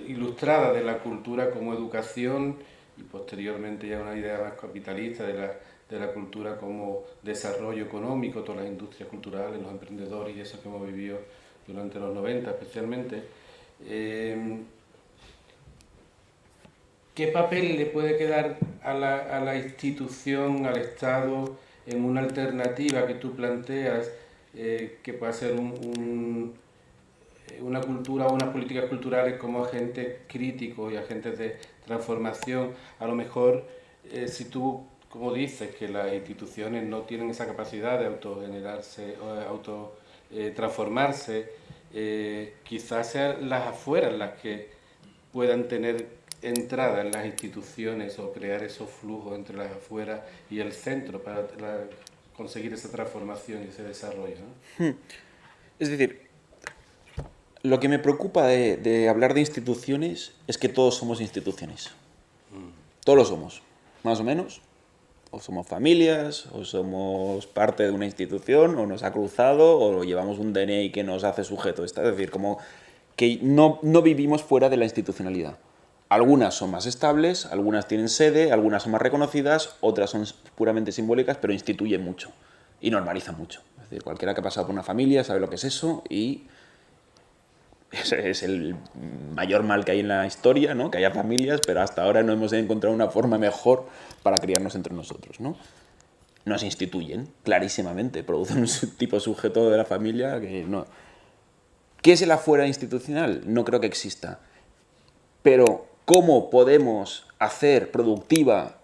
ilustrada de la cultura como educación, y posteriormente ya una idea más capitalista de la cultura como desarrollo económico, todas las industrias culturales, los emprendedores y eso que hemos vivido durante los 90 especialmente. ¿Qué papel le puede quedar a la institución, al Estado, en una alternativa que tú planteas, que pueda ser una cultura o unas políticas culturales como agentes críticos y agentes de transformación? A lo mejor, si tú, como dices, que las instituciones no tienen esa capacidad de autogenerarse o transformarse, quizás sean las afueras las que puedan tener entrada en las instituciones o crear esos flujos entre las afueras y el centro para conseguir esa transformación y ese desarrollo, ¿no? Es decir, lo que me preocupa de hablar de instituciones es que todos somos instituciones. Todos lo somos, más o menos. O somos familias, o somos parte de una institución, o nos ha cruzado, o llevamos un DNI que nos hace sujeto. Es decir, como que no vivimos fuera de la institucionalidad. Algunas son más estables, algunas tienen sede, algunas son más reconocidas, otras son puramente simbólicas, pero instituyen mucho y normalizan mucho. Es decir, cualquiera que ha pasado por una familia sabe lo que es eso y es el mayor mal que hay en la historia, ¿no? Que haya familias, pero hasta ahora no hemos encontrado una forma mejor para criarnos entre nosotros, ¿no? Nos instituyen, clarísimamente, producen un tipo sujeto de la familia que no... ¿Qué es el afuera institucional? No creo que exista. Pero cómo podemos hacer productiva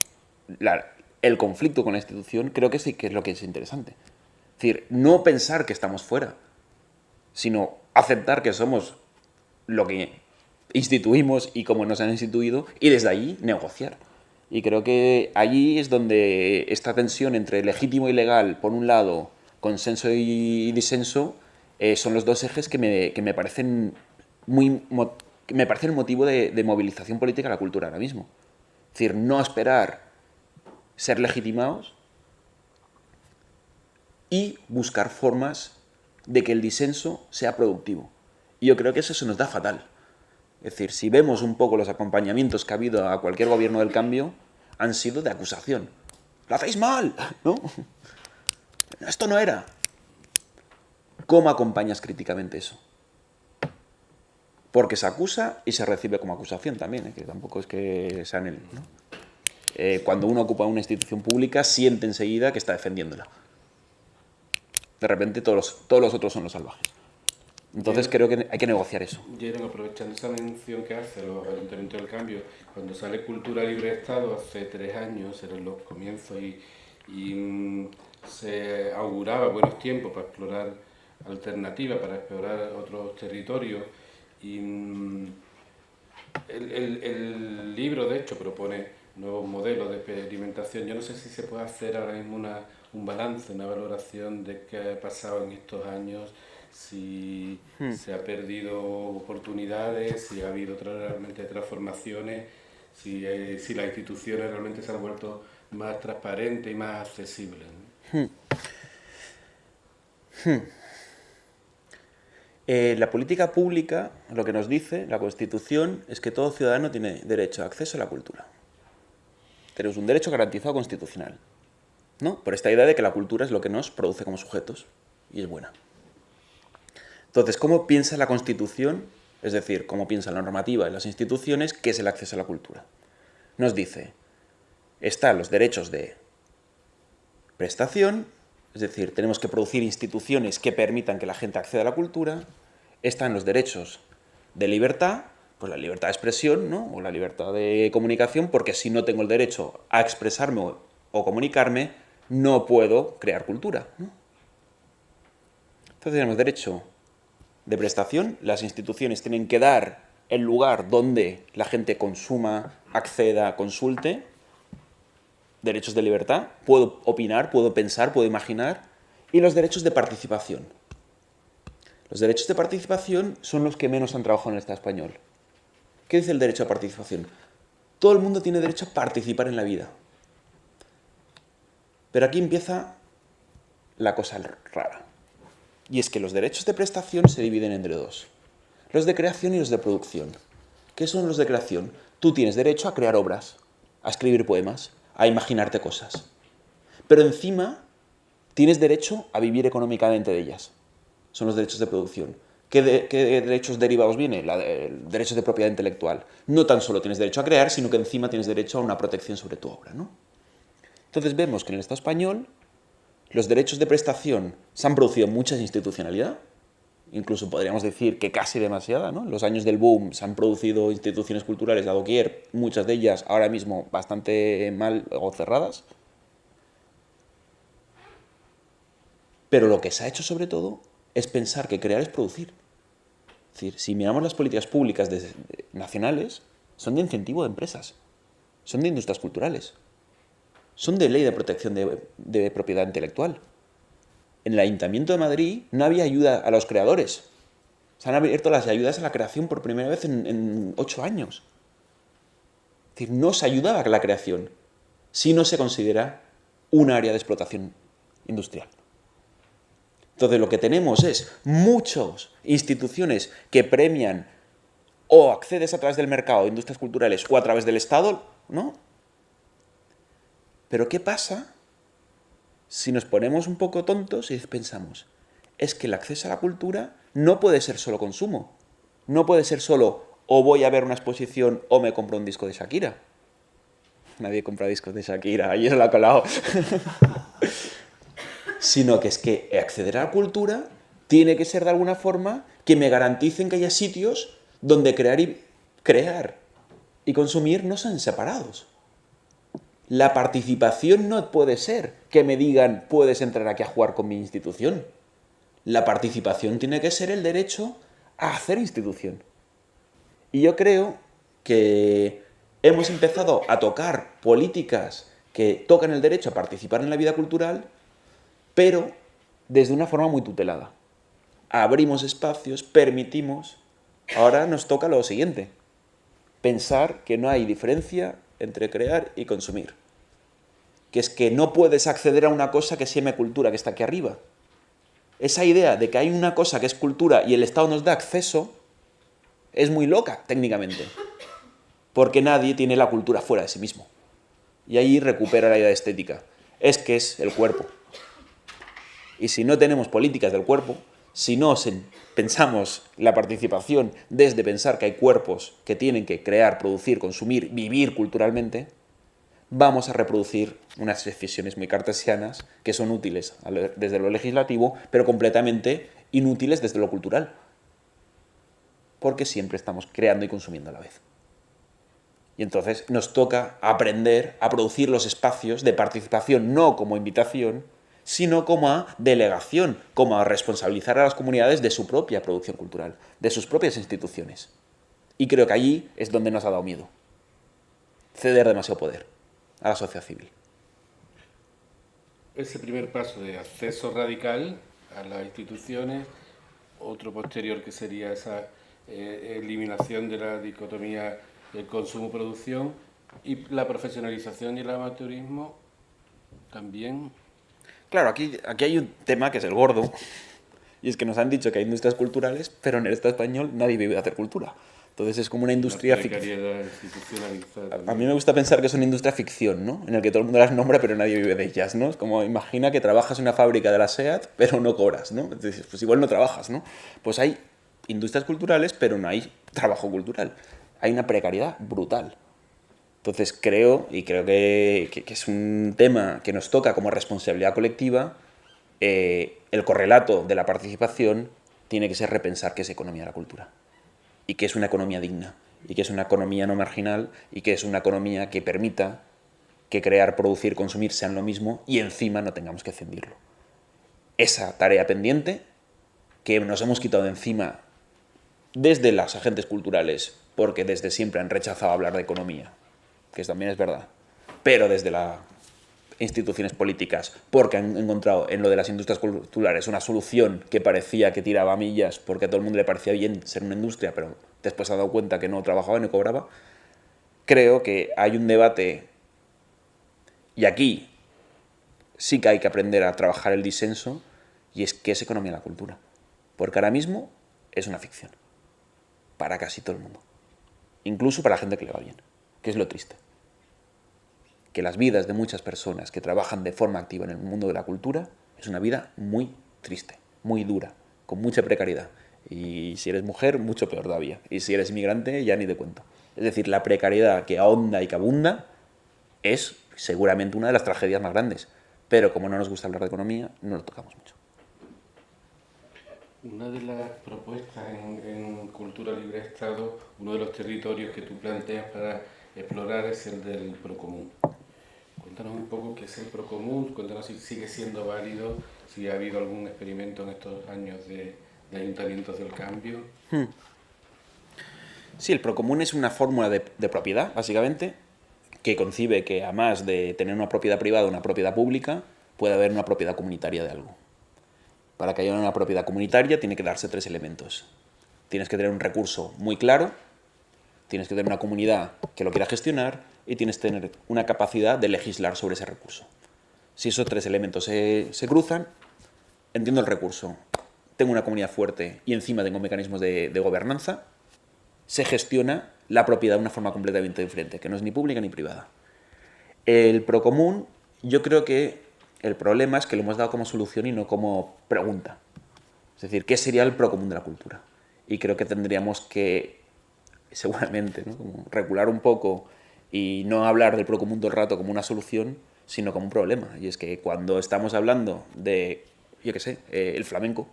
el conflicto con la institución, creo que sí que es lo que es interesante. Es decir, no pensar que estamos fuera, sino aceptar que somos lo que instituimos y cómo nos han instituido, y desde ahí negociar. Y creo que allí es donde esta tensión entre legítimo y legal, por un lado, consenso y disenso, son los dos ejes que me parecen me parece el motivo de movilización política de la cultura ahora mismo. Es decir, no esperar ser legitimados y buscar formas de que el disenso sea productivo. Y yo creo que eso se nos da fatal. Es decir, si vemos un poco los acompañamientos que ha habido a cualquier gobierno del cambio, han sido de acusación. ¡Lo hacéis mal! ¿No? Esto no era. ¿Cómo acompañas críticamente eso? Porque se acusa y se recibe como acusación también, que tampoco es que sean él, ¿no? Cuando uno ocupa una institución pública, siente enseguida que está defendiéndola. De repente todos los otros son los salvajes. Entonces creo que hay que negociar eso. Jerón, aprovechando esa mención que hace los ayuntamientos del cambio, cuando sale Cultura Libre Estado hace 3 años, eran los comienzos, y se auguraba buenos tiempos para explorar alternativas, para explorar otros territorios, y el libro de hecho propone nuevos modelos de experimentación. Yo no sé si se puede hacer ahora mismo un balance, una valoración de qué ha pasado en estos años, si se ha perdido oportunidades, si ha habido realmente transformaciones, si las instituciones realmente se han vuelto más transparentes y más accesibles, ¿no? La política pública, lo que nos dice la Constitución, es que todo ciudadano tiene derecho a acceso a la cultura. Tenemos un derecho garantizado constitucional, ¿no? Por esta idea de que la cultura es lo que nos produce como sujetos, y es buena. Entonces, ¿cómo piensa la Constitución? Es decir, ¿cómo piensa la normativa y las instituciones qué es el acceso a la cultura? Nos dice, están los derechos de prestación, es decir, tenemos que producir instituciones que permitan que la gente acceda a la cultura. Están los derechos de libertad, pues la libertad de expresión, ¿no? O la libertad de comunicación, porque si no tengo el derecho a expresarme o comunicarme, no puedo crear cultura, ¿no? Entonces tenemos derecho de prestación, las instituciones tienen que dar el lugar donde la gente consuma, acceda, consulte. Derechos de libertad, puedo opinar, puedo pensar, puedo imaginar, y los derechos de participación. Los derechos de participación son los que menos han trabajado en el Estado español. ¿Qué dice el derecho a participación? Todo el mundo tiene derecho a participar en la vida. Pero aquí empieza la cosa rara. Y es que los derechos de prestación se dividen entre dos. Los de creación y los de producción. ¿Qué son los de creación? Tú tienes derecho a crear obras, a escribir poemas, a imaginarte cosas. Pero encima tienes derecho a vivir económicamente de ellas. Son los derechos de producción. ¿Qué derechos derivados viene? El derecho de propiedad intelectual. No tan solo tienes derecho a crear, sino que encima tienes derecho a una protección sobre tu obra, ¿no? Entonces vemos que en el Estado español los derechos de prestación se han producido mucha institucionalidad, incluso podríamos decir que casi demasiada, ¿no? En los años del boom se han producido instituciones culturales de doquier, muchas de ellas ahora mismo bastante mal o cerradas. Pero lo que se ha hecho sobre todo es pensar que crear es producir. Es decir, si miramos las políticas públicas nacionales, son de incentivo de empresas, son de industrias culturales, son de ley de protección de propiedad intelectual. En el Ayuntamiento de Madrid no había ayuda a los creadores. Se han abierto las ayudas a la creación por primera vez en 8 años. Es decir, no se ayudaba a la creación si no se considera un área de explotación industrial. Entonces lo que tenemos es muchas instituciones que premian o accedes a través del mercado de industrias culturales o a través del Estado, ¿no? Pero ¿qué pasa si nos ponemos un poco tontos y pensamos, es que el acceso a la cultura no puede ser solo consumo, no puede ser solo o voy a ver una exposición o me compro un disco de Shakira? Nadie compra discos de Shakira, ahí se lo ha colado. Sino que es que acceder a la cultura tiene que ser de alguna forma que me garanticen que haya sitios donde crear y consumir no sean separados. La participación no puede ser que me digan puedes entrar aquí a jugar con mi institución. La participación tiene que ser el derecho a hacer institución. Y yo creo que hemos empezado a tocar políticas que tocan el derecho a participar en la vida cultural, pero desde una forma muy tutelada. Abrimos espacios, permitimos. Ahora nos toca lo siguiente, pensar que no hay diferencia entre crear y consumir. Que es que no puedes acceder a una cosa que se llame cultura, que está aquí arriba. Esa idea de que hay una cosa que es cultura y el Estado nos da acceso es muy loca, técnicamente. Porque nadie tiene la cultura fuera de sí mismo. Y ahí recupera la idea de estética. Es que es el cuerpo. Y si no tenemos políticas del cuerpo, si no pensamos la participación desde pensar que hay cuerpos que tienen que crear, producir, consumir, vivir culturalmente, vamos a reproducir unas decisiones muy cartesianas que son útiles desde lo legislativo, pero completamente inútiles desde lo cultural. porque siempre estamos creando y consumiendo a la vez. Y entonces nos toca aprender a producir los espacios de participación no como invitación, sino como a delegación, como a responsabilizar a las comunidades de su propia producción cultural, de sus propias instituciones. Y creo que allí es donde nos ha dado miedo. Ceder demasiado poder a la sociedad civil. Ese primer paso de acceso radical a las instituciones, otro posterior que sería esa eliminación de la dicotomía consumo-producción, y la profesionalización y el amateurismo también. Claro, aquí hay un tema que es el gordo, y es que nos han dicho que hay industrias culturales, pero en el Estado español nadie vive de hacer cultura. Entonces es como una industria ficción. A mí me gusta pensar que es una industria ficción, ¿no? En el que todo el mundo las nombra, pero nadie vive de ellas, ¿no? Es como, imagina que trabajas en una fábrica de la SEAT, pero no cobras, ¿no? Entonces, pues igual no trabajas, ¿no? Pues hay industrias culturales, pero no hay trabajo cultural. Hay una precariedad brutal. Entonces creo que es un tema que nos toca como responsabilidad colectiva. El correlato de la participación tiene que ser repensar qué es economía de la cultura y qué es una economía digna y qué es una economía no marginal y qué es una economía que permita que crear, producir, consumir sean lo mismo y encima no tengamos que escindirlo. Esa tarea pendiente que nos hemos quitado de encima desde los agentes culturales, porque desde siempre han rechazado hablar de economía, que también es verdad, pero desde las instituciones políticas, porque han encontrado en lo de las industrias culturales una solución que parecía que tiraba millas, porque a todo el mundo le parecía bien ser una industria, pero después se ha dado cuenta que no trabajaba ni cobraba. Creo que hay un debate, y aquí sí que hay que aprender a trabajar el disenso, y es qué es economía de la cultura. Porque ahora mismo es una ficción, para casi todo el mundo, incluso para la gente que le va bien, que es lo triste. Que las vidas de muchas personas que trabajan de forma activa en el mundo de la cultura es una vida muy triste, muy dura, con mucha precariedad. Y si eres mujer, mucho peor todavía. Y si eres inmigrante, ya ni te cuento. Es decir, la precariedad que ahonda y que abunda es seguramente una de las tragedias más grandes. Pero como no nos gusta hablar de economía, no lo tocamos mucho. Una de las propuestas en Cultura Libre Estado, uno de los territorios que tú planteas para explorar es el del procomún. Cuéntanos un poco qué es el procomún, cuéntanos si sigue siendo válido, si ha habido algún experimento en estos años de ayuntamientos del cambio. Sí, el procomún es una fórmula de propiedad, básicamente, que concibe que además de tener una propiedad privada o una propiedad pública, puede haber una propiedad comunitaria de algo. Para que haya una propiedad comunitaria tiene que darse 3 elementos. Tienes que tener un recurso muy claro, tienes que tener una comunidad que lo quiera gestionar y tienes que tener una capacidad de legislar sobre ese recurso. Si esos 3 elementos se cruzan, entiendo el recurso, tengo una comunidad fuerte y encima tengo mecanismos de gobernanza, se gestiona la propiedad de una forma completamente diferente, que no es ni pública ni privada. El procomún, yo creo que el problema es que lo hemos dado como solución y no como pregunta. Es decir, ¿qué sería el procomún de la cultura? Y creo que tendríamos que, seguramente, ¿no? Como recular un poco y no hablar del procomún todo el rato como una solución, sino como un problema. Y es que cuando estamos hablando de, yo qué sé, el flamenco,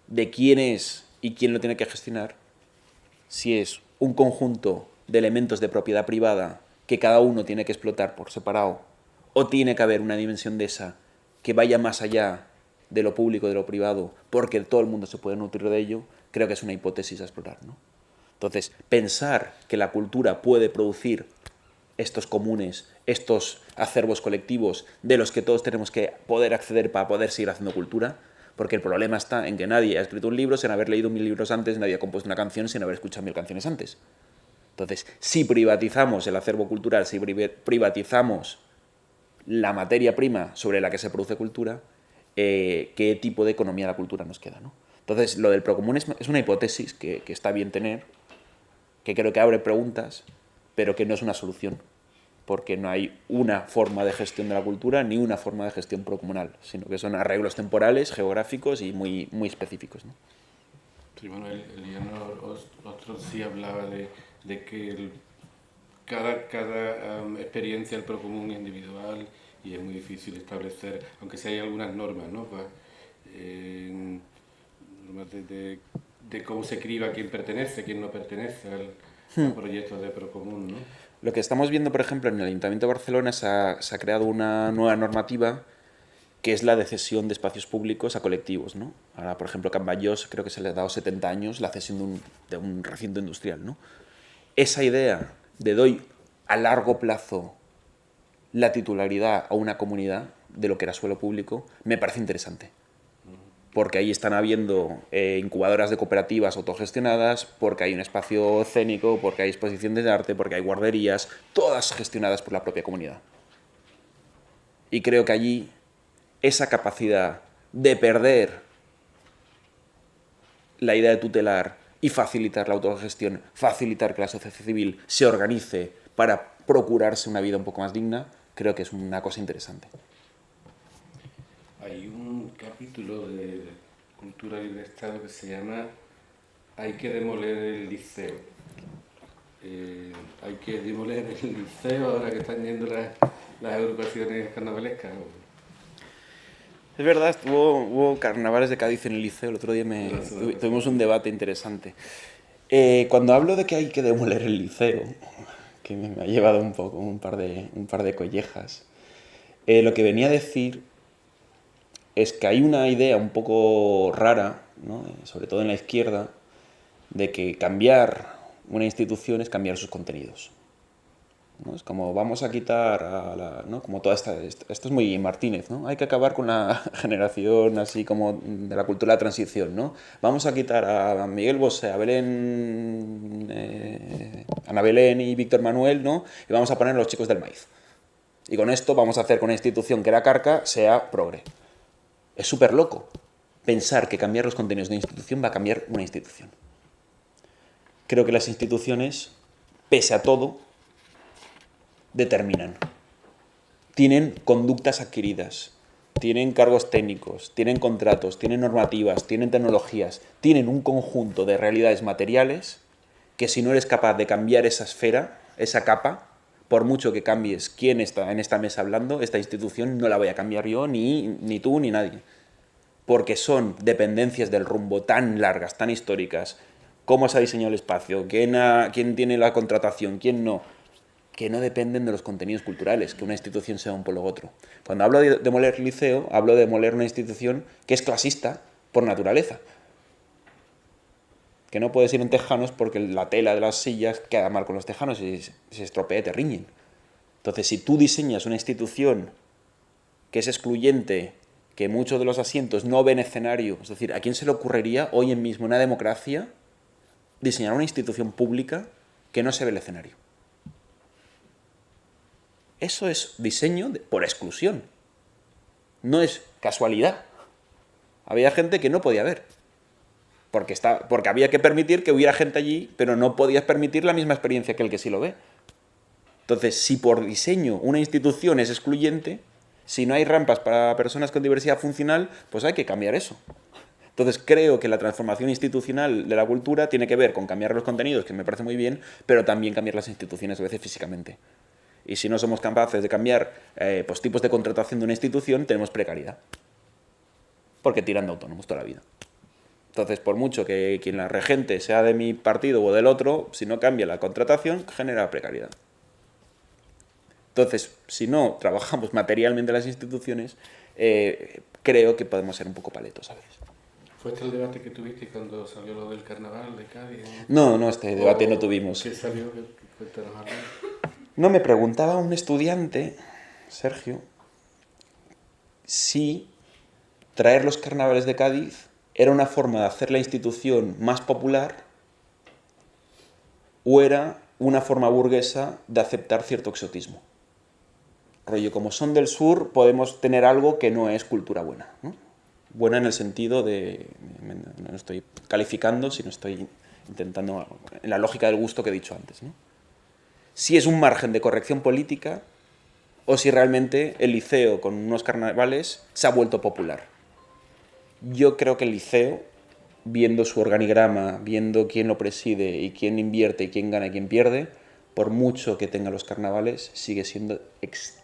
de quién es y quién lo tiene que gestionar, si es un conjunto de elementos de propiedad privada que cada uno tiene que explotar por separado, o tiene que haber una dimensión de esa que vaya más allá de lo público, de lo privado, porque todo el mundo se puede nutrir de ello, creo que es una hipótesis a explorar, ¿no? Entonces, pensar que la cultura puede producir estos comunes, estos acervos colectivos de los que todos tenemos que poder acceder para poder seguir haciendo cultura, porque el problema está en que nadie ha escrito un libro sin haber leído 1000 libros antes, nadie ha compuesto una canción sin haber escuchado 1000 canciones antes. Entonces, si privatizamos el acervo cultural, si privatizamos la materia prima sobre la que se produce cultura, ¿qué tipo de economía de la cultura nos queda, ¿no? Entonces, lo del procomún es una hipótesis que está bien tener, que creo que abre preguntas, pero que no es una solución, porque no hay una forma de gestión de la cultura ni una forma de gestión procomunal, sino que son arreglos temporales, geográficos y muy, muy específicos, ¿no? Sí, bueno, Eliano Ostrom sí hablaba de que cada experiencia del procomún es individual y es muy difícil establecer, aunque sí hay algunas normas, ¿no? Normas de cómo se criba quién pertenece, quién no pertenece al proyecto de Procomún, ¿no? Lo que estamos viendo, por ejemplo, en el Ayuntamiento de Barcelona se ha creado una nueva normativa que es la de cesión de espacios públicos a colectivos, ¿no? Ahora, por ejemplo, Can Ballós creo que se le ha dado 70 años la cesión de un recinto industrial, ¿no? Esa idea de doy a largo plazo la titularidad a una comunidad de lo que era suelo público me parece interesante. Porque ahí están habiendo incubadoras de cooperativas autogestionadas, porque hay un espacio escénico, porque hay exposiciones de arte, porque hay guarderías, todas gestionadas por la propia comunidad. Y creo que allí esa capacidad de perder la idea de tutelar y facilitar la autogestión, facilitar que la sociedad civil se organice para procurarse una vida un poco más digna, creo que es una cosa interesante. Hay un capítulo de Cultura Libre de Estado que se llama Hay que demoler el liceo. Hay que demoler el liceo ahora que están yendo las agrupaciones carnavalescas. Es verdad, hubo carnavales de Cádiz en el liceo, el otro día tuvimos un debate interesante. Cuando hablo de que hay que demoler el liceo, que me ha llevado un poco un par de collejas, lo que venía a decir es que hay una idea un poco rara, ¿no? Sobre todo en la izquierda, de que cambiar una institución es cambiar sus contenidos, ¿no? Es como vamos a quitar ¿no? Como toda esto es muy Martínez, ¿no? Hay que acabar con la generación así como de la cultura de la transición, ¿no? Vamos a quitar a Miguel Bosé, a Belén, Ana Belén y Víctor Manuel, ¿no? Y vamos a poner a los chicos del maíz. Y con esto vamos a hacer que una institución que era carca sea progre. Es súper loco pensar que cambiar los contenidos de una institución va a cambiar una institución. Creo que las instituciones, pese a todo, determinan. Tienen conductas adquiridas, tienen cargos técnicos, tienen contratos, tienen normativas, tienen tecnologías, tienen un conjunto de realidades materiales que si no eres capaz de cambiar esa esfera, esa capa, por mucho que cambies quién está en esta mesa hablando, esta institución no la voy a cambiar yo, ni tú, ni nadie. Porque son dependencias del rumbo tan largas, tan históricas, cómo se ha diseñado el espacio, quién tiene la contratación, quién no, que no dependen de los contenidos culturales, que una institución sea un polo u otro. Cuando hablo de demoler el liceo, hablo de demoler una institución que es clasista por naturaleza. Que no puedes ir en tejanos porque la tela de las sillas queda mal con los tejanos y se estropea y te riñen. Entonces, si tú diseñas una institución que es excluyente, que muchos de los asientos no ven escenario, es decir, ¿a quién se le ocurriría hoy en mismo en una democracia diseñar una institución pública que no se ve el escenario? Eso es diseño por exclusión. No es casualidad. Había gente que no podía ver. Porque había que permitir que hubiera gente allí, pero no podías permitir la misma experiencia que el que sí lo ve. Entonces, si por diseño una institución es excluyente, si no hay rampas para personas con diversidad funcional, pues hay que cambiar eso. Entonces, creo que la transformación institucional de la cultura tiene que ver con cambiar los contenidos, que me parece muy bien, pero también cambiar las instituciones a veces físicamente. Y si no somos capaces de cambiar pues, tipos de contratación de una institución, tenemos precariedad. Porque tiran de autónomos toda la vida. Entonces, por mucho que quien la regente sea de mi partido o del otro, si no cambia la contratación, genera precariedad. Entonces, si no trabajamos materialmente las instituciones, creo que podemos ser un poco paletos a veces. ¿Fue este el debate que tuviste cuando salió lo del carnaval de Cádiz? No, este debate no tuvimos. ¿Qué salió? Cuéntanos algo. No, me preguntaba un estudiante, Sergio, si traer los carnavales de Cádiz era una forma de hacer la institución más popular o era una forma burguesa de aceptar cierto exotismo. Rollo, como son del sur, podemos tener algo que no es cultura buena, ¿no? Buena en el sentido de... No estoy calificando, sino estoy intentando... En la lógica del gusto que he dicho antes, ¿no? Si es un margen de corrección política o si realmente el liceo con unos carnavales se ha vuelto popular. Yo creo que el liceo, viendo su organigrama, viendo quién lo preside y quién invierte y quién gana y quién pierde, por mucho que tenga los carnavales, sigue siendo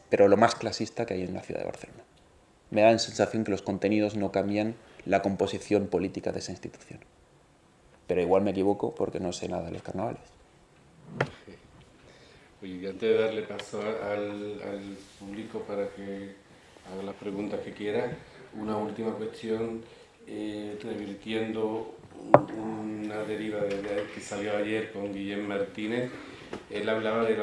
pero lo más clasista que hay en la ciudad de Barcelona. Me da la sensación que los contenidos no cambian la composición política de esa institución. pero igual me equivoco porque no sé nada de los carnavales. Oye, antes de darle paso al público para que haga las preguntas que quiera, una última cuestión, revirtiendo una deriva que salió ayer con Guillem Martínez. Él hablaba de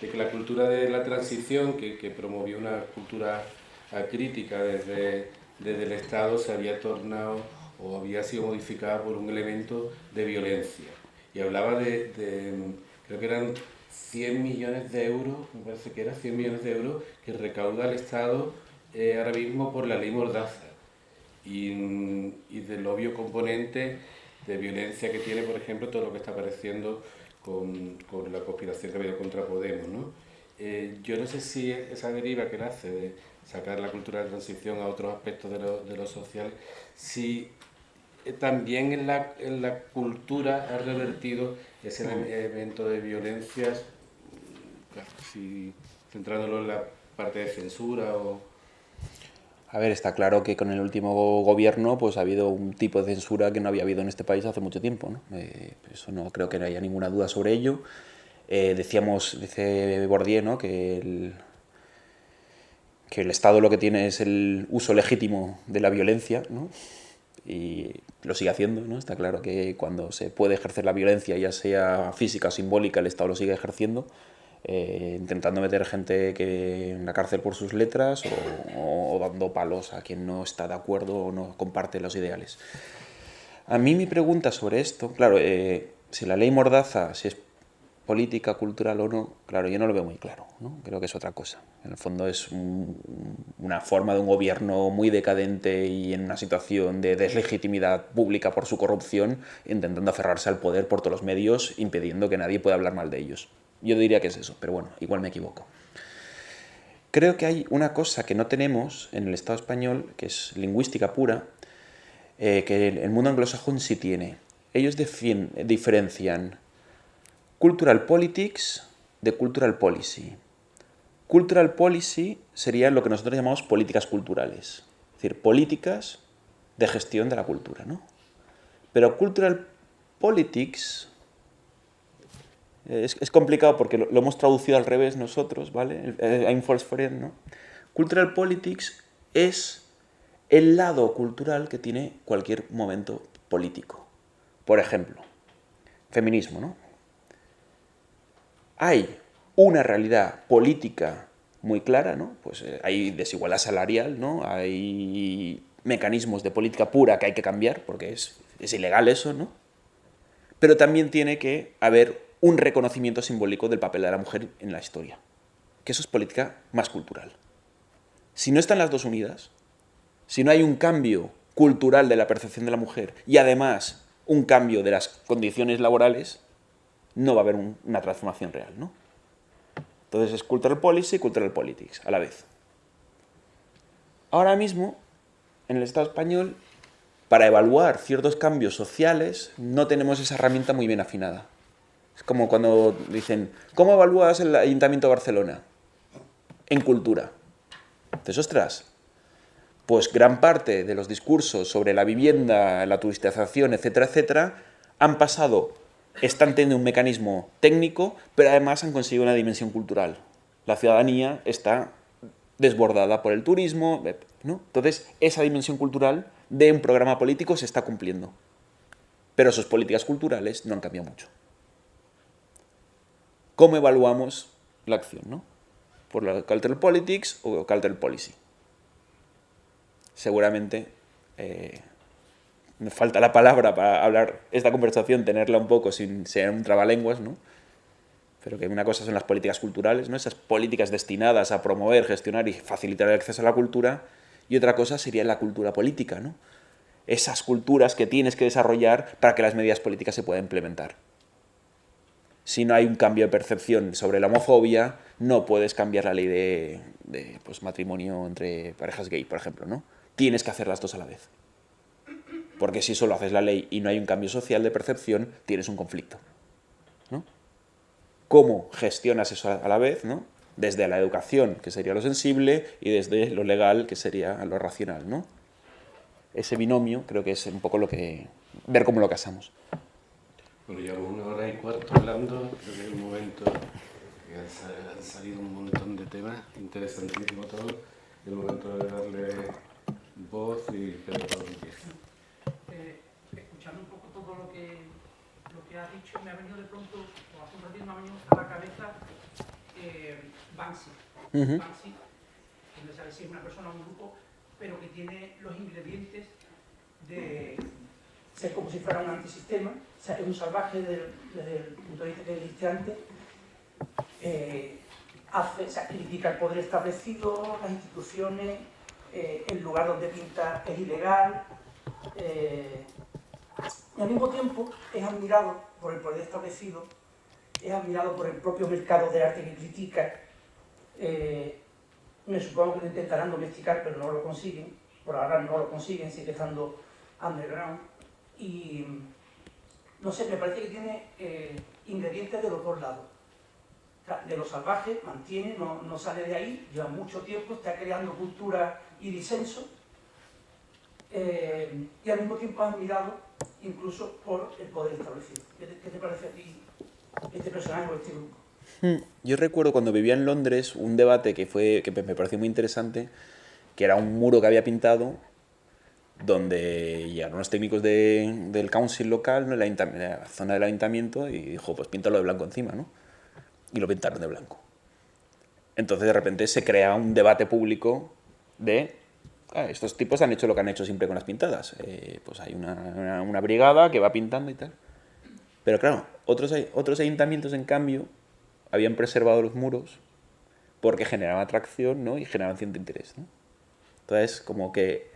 que la cultura de la transición, que promovió una cultura acrítica desde el Estado, se había tornado o había sido modificada por un elemento de violencia. Y hablaba creo que eran 100 millones de euros, me parece que era 100 millones de euros, que recauda el Estado ahora mismo por la ley Mordaza. Y del obvio componente de violencia que tiene, por ejemplo, todo lo que está apareciendo con la conspiración que ha habido contra Podemos, ¿no? Yo no sé si esa deriva que él hace de sacar la cultura de transición a otros aspectos de lo social, si también en la cultura ha revertido ese evento de violencias, si centrándolo en la parte de censura o... A ver, está claro que con el último gobierno pues ha habido un tipo de censura que no había habido en este país hace mucho tiempo, ¿no? Eso no creo que haya ninguna duda sobre ello. Dice Bourdieu, ¿no?, que el Estado lo que tiene es el uso legítimo de la violencia, ¿no? Y lo sigue haciendo, ¿no? Está claro que cuando se puede ejercer la violencia, ya sea física o simbólica, el Estado lo sigue ejerciendo, intentando meter gente en la cárcel por sus letras o dando palos a quien no está de acuerdo o no comparte los ideales. A mí mi pregunta sobre esto, claro, si la ley Mordaza, si es política, cultural o no, claro, yo no lo veo muy claro, ¿no? Creo que es otra cosa. En el fondo es una forma de un gobierno muy decadente y en una situación de deslegitimidad pública por su corrupción, intentando aferrarse al poder por todos los medios, impidiendo que nadie pueda hablar mal de ellos. Yo diría que es eso, pero bueno, igual me equivoco. Creo que hay una cosa que no tenemos en el Estado español, que es lingüística pura, que el mundo anglosajón sí tiene. Ellos diferencian cultural politics de cultural policy. Cultural policy serían lo que nosotros llamamos políticas culturales, es decir, políticas de gestión de la cultura, ¿no? Pero cultural politics es complicado porque lo hemos traducido al revés nosotros, ¿vale? I'm false friend, ¿no? Cultural politics es el lado cultural que tiene cualquier momento político. Por ejemplo, feminismo, ¿no? Hay una realidad política muy clara, ¿no? Pues hay desigualdad salarial, ¿no? Hay mecanismos de política pura que hay que cambiar porque es ilegal eso, ¿no? Pero también tiene que haber un reconocimiento simbólico del papel de la mujer en la historia, que eso es política más cultural. Si no están las dos unidas, si no hay un cambio cultural de la percepción de la mujer y además un cambio de las condiciones laborales, no va a haber una transformación real, ¿no? Entonces es cultural policy y cultural politics a la vez. Ahora mismo, en el Estado español, para evaluar ciertos cambios sociales, no tenemos esa herramienta muy bien afinada. Es como cuando dicen, ¿cómo evalúas el Ayuntamiento de Barcelona? En cultura. Entonces, ostras, pues gran parte de los discursos sobre la vivienda, la turistización, etcétera, etcétera, están teniendo un mecanismo técnico, pero además han conseguido una dimensión cultural. La ciudadanía está desbordada por el turismo, ¿no? Entonces, esa dimensión cultural de un programa político se está cumpliendo. Pero sus políticas culturales no han cambiado mucho. ¿Cómo evaluamos la acción, no? ¿Por la cultural politics o cultural policy? Seguramente me falta la palabra para hablar esta conversación, tenerla un poco sin ser un trabalenguas, ¿no? Pero que una cosa son las políticas culturales, ¿no? Esas políticas destinadas a promover, gestionar y facilitar el acceso a la cultura, y otra cosa sería la cultura política, ¿no? Esas culturas que tienes que desarrollar para que las medidas políticas se puedan implementar. Si no hay un cambio de percepción sobre la homofobia, no puedes cambiar la ley de pues, matrimonio entre parejas gay, por ejemplo, ¿no? Tienes que hacer las dos a la vez. Porque si solo haces la ley y no hay un cambio social de percepción, tienes un conflicto, ¿no? ¿Cómo gestionas eso a la vez, ¿no? Desde la educación, que sería lo sensible, y desde lo legal, que sería lo racional, ¿no? ese binomio creo que es un poco lo que... ver cómo lo casamos. Bueno, llevamos 1 hora y cuarto hablando, creo que es el momento, que han salido un montón de temas, interesantísimo todo, es el momento de darle voz y que todo empiece. Escuchando un poco todo lo que has dicho, me ha venido de pronto, o hace un ratito me ha venido a la cabeza Banksy. Banksy, que no sabe si es una persona o un grupo, pero que tiene los ingredientes de ser como si fuera un antisistema, o sea, es un salvaje desde el punto de vista que dijiste antes, critica el poder establecido, las instituciones, el lugar donde pinta es ilegal, y al mismo tiempo es admirado por el poder establecido, es admirado por el propio mercado del arte que critica. Me supongo que lo intentarán domesticar, pero no lo consiguen. Por ahora no lo consiguen, sigue estando underground. Y no sé, me parece que tiene ingredientes de los dos lados. O sea, de lo salvaje, mantiene, no sale de ahí, lleva mucho tiempo, está creando cultura y disenso. Y al mismo tiempo es admirado incluso por el poder establecido. ¿Qué te parece a ti este personaje o este grupo? Yo recuerdo cuando vivía en Londres un debate que me pareció muy interesante, que era un muro que había pintado donde llegaron los técnicos del council local, ¿no? La zona del ayuntamiento, y dijo, pues píntalo de blanco encima, ¿no? Y lo pintaron de blanco. Entonces de repente se crea un debate público de estos tipos han hecho lo que han hecho siempre con las pintadas. Pues hay una brigada que va pintando y tal. Pero claro, otros ayuntamientos, en cambio, habían preservado los muros porque generaban atracción, ¿no? Y generaban cierto interés, ¿no? Entonces, como que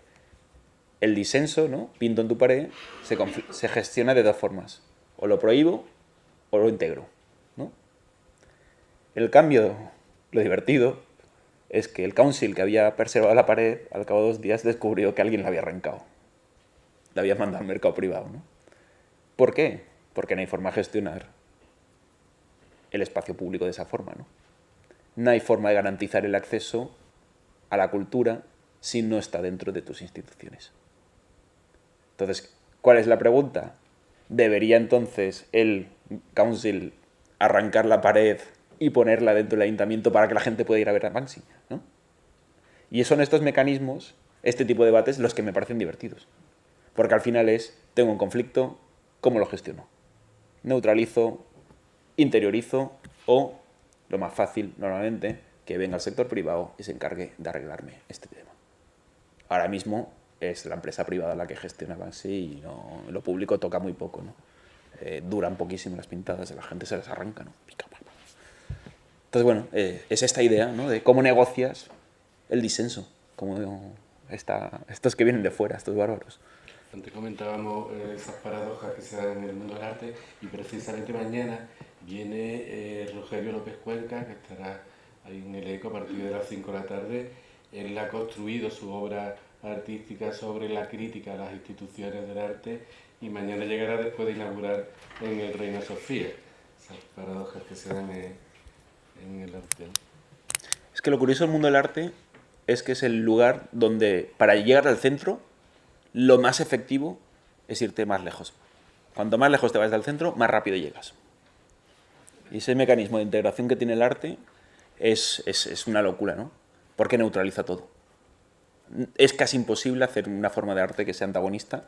el disenso, ¿no? Pinto en tu pared, se gestiona de dos formas. O lo prohíbo o lo integro, ¿no? El cambio, lo divertido, es que el council que había preservado la pared, al cabo de 2 días descubrió que alguien la había arrancado. La había mandado al mercado privado, ¿no? ¿Por qué? Porque no hay forma de gestionar el espacio público de esa forma, ¿no? No hay forma de garantizar el acceso a la cultura si no está dentro de tus instituciones. Entonces, ¿cuál es la pregunta? ¿Debería entonces el council arrancar la pared y ponerla dentro del ayuntamiento para que la gente pueda ir a ver a Banksy, ¿no? Y son estos mecanismos, este tipo de debates, los que me parecen divertidos. Porque al final tengo un conflicto, ¿cómo lo gestiono? Neutralizo, interiorizo o, lo más fácil normalmente, que venga el sector privado y se encargue de arreglarme este tema. Ahora mismo es la empresa privada la que gestiona Banksy y lo público toca muy poco, ¿no? Duran poquísimo las pintadas, la gente se las arranca, ¿no? Entonces, bueno, es esta idea, ¿no? De cómo negocias el disenso, como estos que vienen de fuera, estos bárbaros. Antes comentábamos esas paradojas que se dan en el mundo del arte y precisamente mañana viene Rogelio López Cuenca, que estará ahí en el ECO a partir de las 5 de la tarde. Él ha construido su obra artística sobre la crítica a las instituciones del arte y mañana llegará después de inaugurar en el Reina Sofía. Esas paradojas que se dan en el arte. Es que lo curioso del mundo del arte es que es el lugar donde, para llegar al centro, lo más efectivo es irte más lejos. Cuanto más lejos te vas del centro, más rápido llegas. Y ese mecanismo de integración que tiene el arte es una locura, ¿no? Porque neutraliza todo. Es casi imposible hacer una forma de arte que sea antagonista,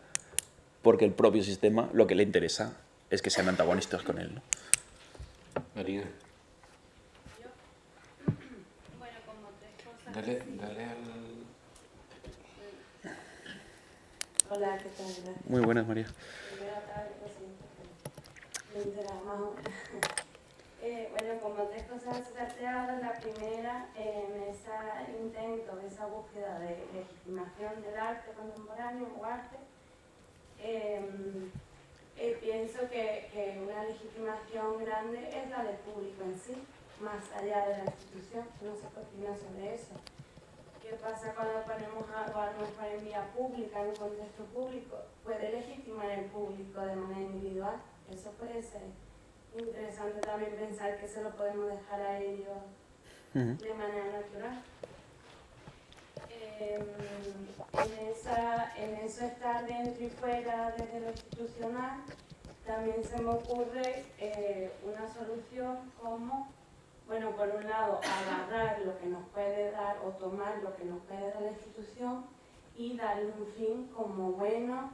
porque el propio sistema lo que le interesa es que sean antagonistas con él, ¿no? Marina. Bueno, como 3 cosas. Dale al... Hola, ¿qué tal? Gracias. Muy buenas, María. Primera tarde, lo siento, me enteraba más o menos. Bueno, como 3 cosas planteadas. La primera, en ese intento, esa búsqueda de legitimación del arte contemporáneo o arte, pienso que una legitimación grande es la del público en sí, más allá de la institución. No sé qué opinas sobre eso. ¿Qué pasa cuando ponemos algo a lo mejor en vía pública, en un contexto público? ¿Puede legitimar el público de manera individual? Eso puede ser interesante también pensar que se lo podemos dejar a ellos de manera natural. En eso estar dentro y fuera desde lo institucional, también se me ocurre una solución como, bueno, por un lado, agarrar lo que nos puede dar o tomar lo que nos puede dar la institución y darle un fin como bueno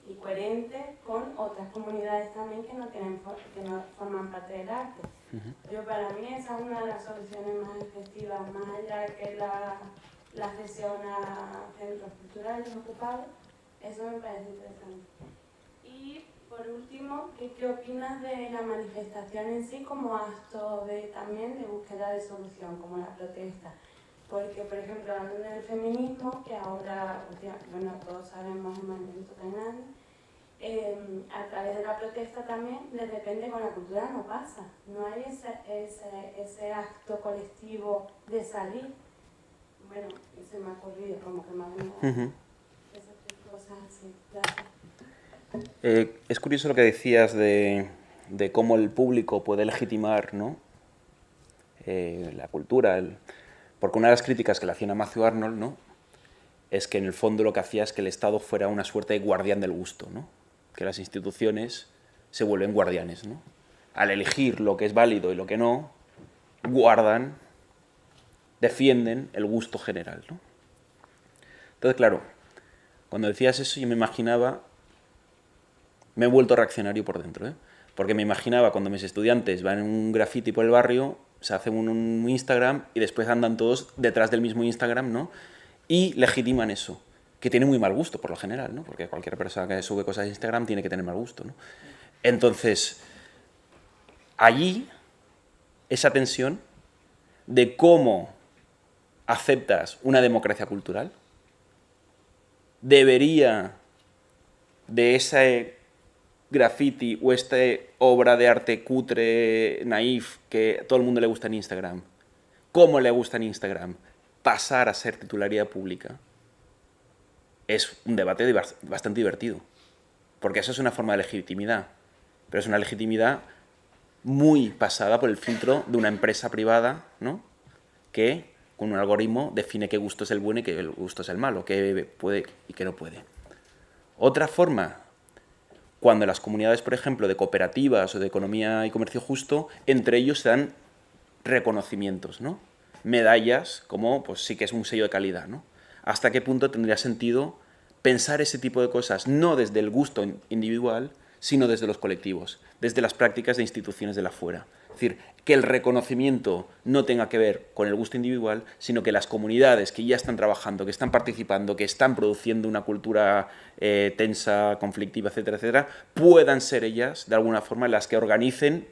y coherente con otras comunidades también que no forman parte del arte. Yo, para mí, esa es una de las soluciones más efectivas, más allá que la cesión a centros culturales ocupados. Eso me parece interesante. Y por último, ¿qué opinas de la manifestación en sí como acto también de búsqueda de solución, como la protesta? Porque, por ejemplo, hablando del feminismo, que ahora, bueno, todos sabemos el movimiento tan grande, a través de la protesta también, de repente con la cultura no pasa. No hay ese acto colectivo de salir. Bueno, se me ha ocurrido, como que me ha venido esas cosas así. Gracias. Es curioso lo que decías de cómo el público puede legitimar, ¿no? La cultura, porque una de las críticas que le hacían a Matthew Arnold, ¿no?, es que en el fondo lo que hacía es que el Estado fuera una suerte de guardián del gusto, ¿no?, que las instituciones se vuelven guardianes, ¿no?, al elegir lo que es válido y lo que no, guardan, defienden el gusto general, ¿no? Entonces, claro, cuando decías eso yo me imaginaba, me he vuelto reaccionario por dentro, porque me imaginaba cuando mis estudiantes van en un graffiti por el barrio, se hacen un Instagram y después andan todos detrás del mismo Instagram, ¿no?, y legitiman eso, que tiene muy mal gusto por lo general, ¿no?, porque cualquier persona que sube cosas a Instagram tiene que tener mal gusto, ¿no? Entonces, allí, esa tensión de cómo aceptas una democracia cultural, debería de ese graffiti o esta obra de arte cutre, naif, que todo el mundo le gusta en Instagram, cómo le gusta en Instagram, pasar a ser titularidad pública, es un debate bastante divertido, porque eso es una forma de legitimidad, pero es una legitimidad muy pasada por el filtro de una empresa privada, ¿no?, que con un algoritmo define qué gusto es el bueno y qué gusto es el malo, qué puede y qué no puede. Otra forma, cuando las comunidades, por ejemplo, de cooperativas o de economía y comercio justo, entre ellos se dan reconocimientos, ¿no?, medallas, como pues sí que es un sello de calidad, ¿no? ¿Hasta qué punto tendría sentido pensar ese tipo de cosas no desde el gusto individual, sino desde los colectivos, desde las prácticas de instituciones de la fuera? Es decir, que el reconocimiento no tenga que ver con el gusto individual, sino que las comunidades que ya están trabajando, que están participando, que están produciendo una cultura tensa, conflictiva, etcétera, etcétera, puedan ser ellas, de alguna forma, las que organicen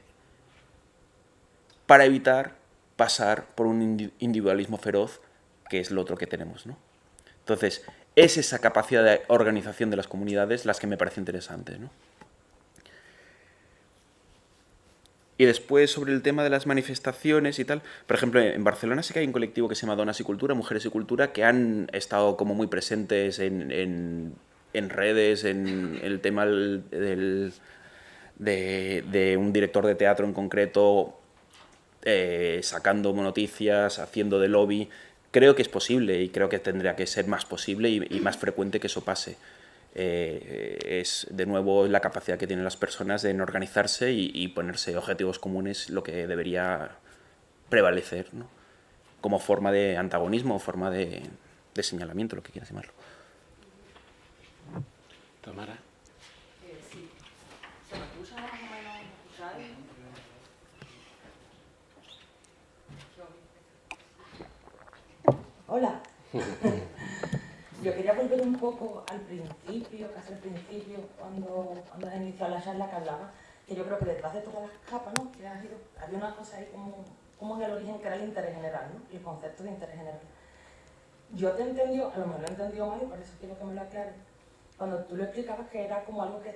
para evitar pasar por un individualismo feroz, que es lo otro que tenemos, ¿no? Entonces, es esa capacidad de organización de las comunidades las que me parece interesante, ¿no? Y después, sobre el tema de las manifestaciones y tal, por ejemplo, en Barcelona sí que hay un colectivo que se llama Donas y Cultura, Mujeres y Cultura, que han estado como muy presentes en redes, en el tema de un director de teatro en concreto, sacando noticias, haciendo de lobby. Creo que es posible y creo que tendría que ser más posible y más frecuente que eso pase. Es, de nuevo, la capacidad que tienen las personas en organizarse y ponerse objetivos comunes lo que debería prevalecer, ¿no?, como forma de antagonismo o forma de señalamiento, lo que quieras llamarlo. Tamara. Sí. ¿Se me escucha más o menos? ¿Me escucháis? Hola. Yo quería volver un poco al principio, casi al principio, cuando has iniciado la charla que hablaba, que yo creo que detrás de todas las capas, ¿no?, que había una cosa ahí como en el origen, que era el interés general, ¿no?, el concepto de interés general. Yo te he entendido, a lo mejor lo he entendido mal y por eso quiero que me lo aclares, cuando tú lo explicabas que era como algo que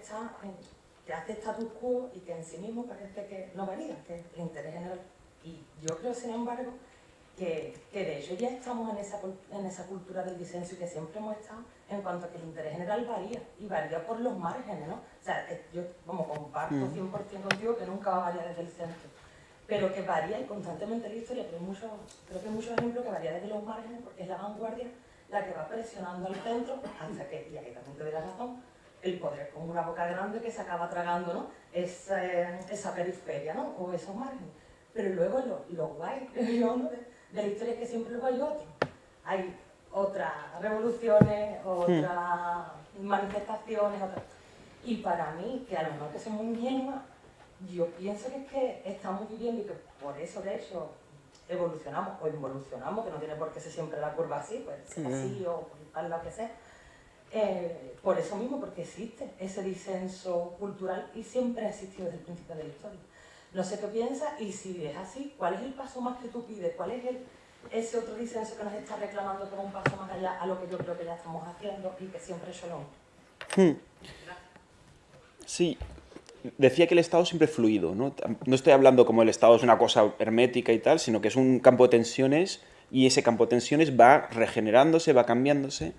hace status quo y que en sí mismo parece que no varía, que es el interés general. Y yo creo, sin embargo, que de hecho ya estamos en esa cultura del disenso y que siempre hemos estado, en cuanto a que el interés general varía, y varía por los márgenes, ¿no? O sea, yo como comparto 100% contigo que nunca va a variar desde el centro. pero que varía y constantemente la historia, pero creo que hay muchos ejemplos que varía desde los márgenes, porque es la vanguardia la que va presionando al centro hasta que, y aquí también te doy la razón, el poder es como una boca grande que se acaba tragando, ¿no? esa periferia, ¿no? O esos márgenes. Pero luego lo guay, creo, ¿no? de la historia es que siempre luego hay otro. Hay otras revoluciones, otras manifestaciones, otras... Y para mí, que a lo mejor que soy muy ingenua, yo pienso que es que estamos viviendo y que por eso, de hecho, evolucionamos o involucionamos, que no tiene por qué ser siempre la curva así, pues así o tal lo que sea. Por eso mismo, porque existe ese disenso cultural y siempre ha existido desde el principio de la historia. No sé qué piensas y si es así, ¿cuál es el paso más que tú pides? ¿Cuál es ese otro disenso que nos está reclamando como un paso más allá a lo que yo creo que ya estamos haciendo y que siempre es solo? Sí, decía que el Estado siempre es fluido, ¿no? No estoy hablando como el Estado es una cosa hermética y tal, sino que es un campo de tensiones y ese campo de tensiones va regenerándose, va cambiándose.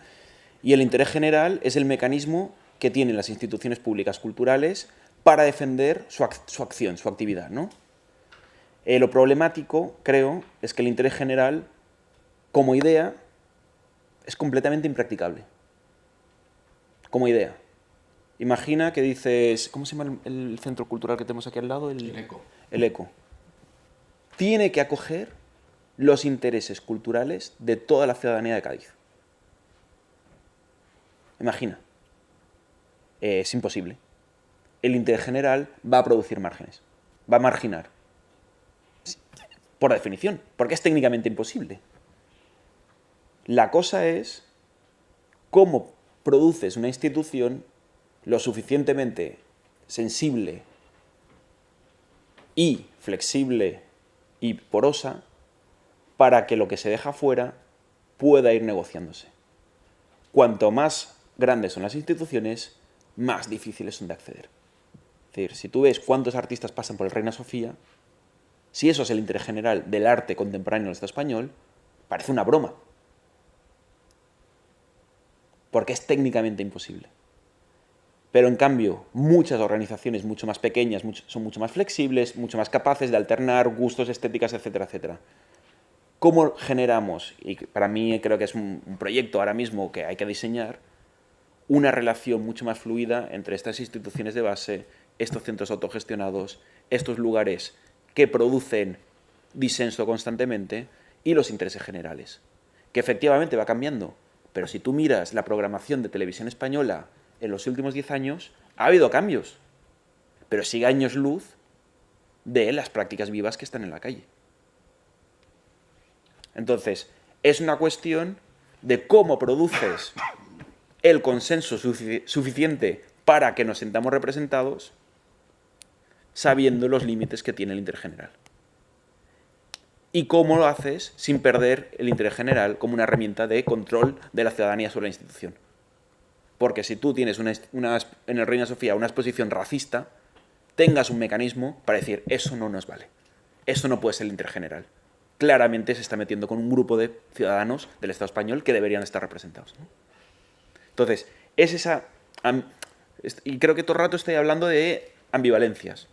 Y el interés general es el mecanismo que tienen las instituciones públicas culturales para defender su acción, su actividad, ¿no? Lo problemático, creo, es que el interés general, como idea, es completamente impracticable. Como idea. Imagina que dices... ¿Cómo se llama el centro cultural que tenemos aquí al lado? El ECO. El ECO. Tiene que acoger los intereses culturales de toda la ciudadanía de Cádiz. Imagina. Es imposible. El interés general va a producir márgenes. Va a marginar. Por definición, porque es técnicamente imposible. La cosa es cómo produces una institución lo suficientemente sensible y flexible y porosa para que lo que se deja fuera pueda ir negociándose. Cuanto más grandes son las instituciones, más difíciles son de acceder. Es decir, si tú ves cuántos artistas pasan por el Reina Sofía, si eso es el interés general del arte contemporáneo en el Estado español, parece una broma. Porque es técnicamente imposible. Pero en cambio, muchas organizaciones mucho más pequeñas son mucho más flexibles, mucho más capaces de alternar gustos, estéticas, etcétera, etcétera. ¿Cómo generamos, y para mí creo que es un proyecto ahora mismo que hay que diseñar, una relación mucho más fluida entre estas instituciones de base, estos centros autogestionados, estos lugares que producen disenso constantemente y los intereses generales? Que efectivamente va cambiando, pero si tú miras la programación de televisión española en los últimos 10 años, ha habido cambios, pero sigue años luz de las prácticas vivas que están en la calle. Entonces, es una cuestión de cómo produces el consenso suficiente para que nos sintamos representados, sabiendo los límites que tiene el interés general. Y cómo lo haces sin perder el interés general como una herramienta de control de la ciudadanía sobre la institución. Porque si tú tienes en el Reina Sofía una exposición racista, tengas un mecanismo para decir, eso no nos vale. Eso no puede ser el interés general. Claramente se está metiendo con un grupo de ciudadanos del Estado español que deberían estar representados, ¿no? Entonces, es esa... Y creo que todo el rato estoy hablando de ambivalencias.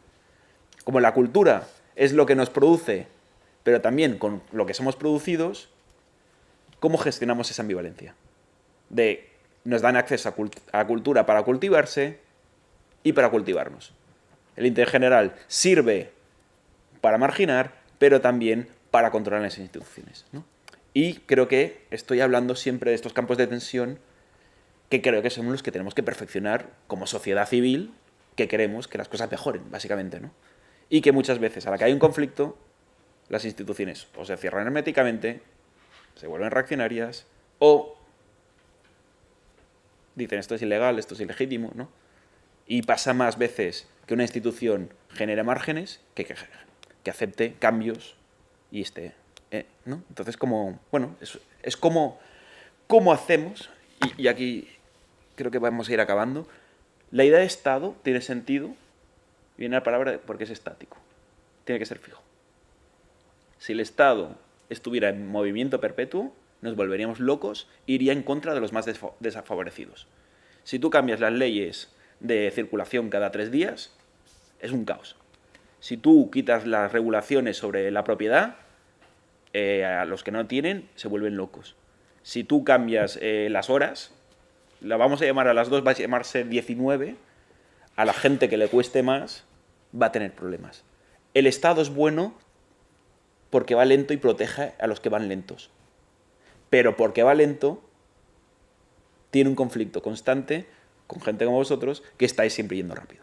Como la cultura es lo que nos produce, pero también con lo que somos producidos, ¿cómo gestionamos esa ambivalencia? Nos dan acceso a cultura para cultivarse y para cultivarnos. El interés general sirve para marginar, pero también para controlar las instituciones, ¿no? Y creo que estoy hablando siempre de estos campos de tensión que creo que son los que tenemos que perfeccionar como sociedad civil, que queremos que las cosas mejoren, básicamente, ¿no? Y que muchas veces, a la que hay un conflicto, las instituciones o se cierran herméticamente, se vuelven reaccionarias, o dicen esto es ilegal, esto es ilegítimo, ¿no? Y pasa más veces que una institución genere márgenes que acepte cambios y ¿no? Entonces, es como cómo hacemos, y aquí creo que vamos a ir acabando, la idea de Estado tiene sentido, viene la palabra porque es estático, tiene que ser fijo. Si el Estado estuviera en movimiento perpetuo, nos volveríamos locos, iría en contra de los más desfavorecidos. Si tú cambias las leyes de circulación cada 3 días, es un caos. Si tú quitas las regulaciones sobre la propiedad, a los que no tienen se vuelven locos. Si tú cambias las horas, la vamos a llamar a las 2, va a llamarse 19, a la gente que le cueste más va a tener problemas. El Estado es bueno porque va lento y protege a los que van lentos. Pero porque va lento, tiene un conflicto constante con gente como vosotros que estáis siempre yendo rápido.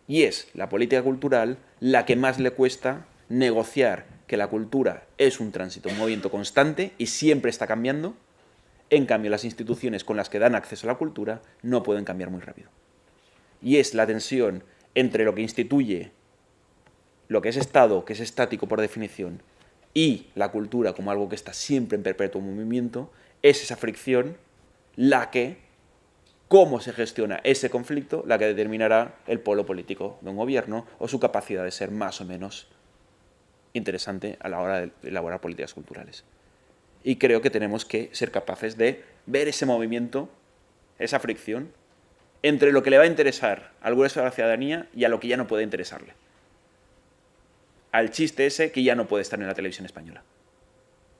Y es la política cultural la que más le cuesta negociar que la cultura es un tránsito, un movimiento constante y siempre está cambiando. En cambio, las instituciones con las que dan acceso a la cultura no pueden cambiar muy rápido. Y es la tensión entre lo que instituye, lo que es Estado, que es estático por definición, y la cultura como algo que está siempre en perpetuo movimiento, es esa fricción la que, cómo se gestiona ese conflicto, la que determinará el polo político de un gobierno o su capacidad de ser más o menos interesante a la hora de elaborar políticas culturales. Y creo que tenemos que ser capaces de ver ese movimiento, esa fricción, entre lo que le va a interesar al grueso de la ciudadanía y a lo que ya no puede interesarle. Al chiste ese que ya no puede estar en la televisión española.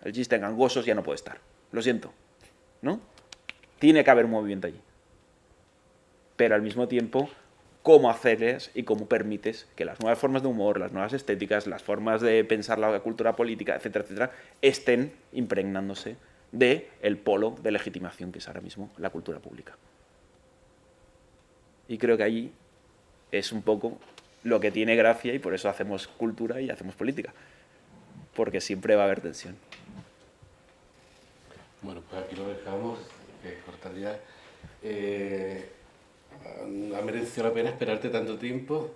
El chiste en gangosos ya no puede estar. Lo siento, ¿no? Tiene que haber un movimiento allí. Pero al mismo tiempo, cómo hacerles y cómo permites que las nuevas formas de humor, las nuevas estéticas, las formas de pensar la cultura política, etcétera, etcétera, estén impregnándose del polo de legitimación que es ahora mismo la cultura pública. Y creo que allí es un poco lo que tiene gracia y por eso hacemos cultura y hacemos política. Porque siempre va a haber tensión. Bueno, pues aquí lo dejamos, que cortar ya. Ha merecido la pena esperarte tanto tiempo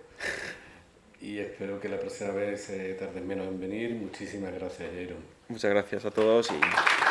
y espero que la próxima vez tardes menos en venir. Muchísimas gracias, Jairo. Muchas gracias a todos y...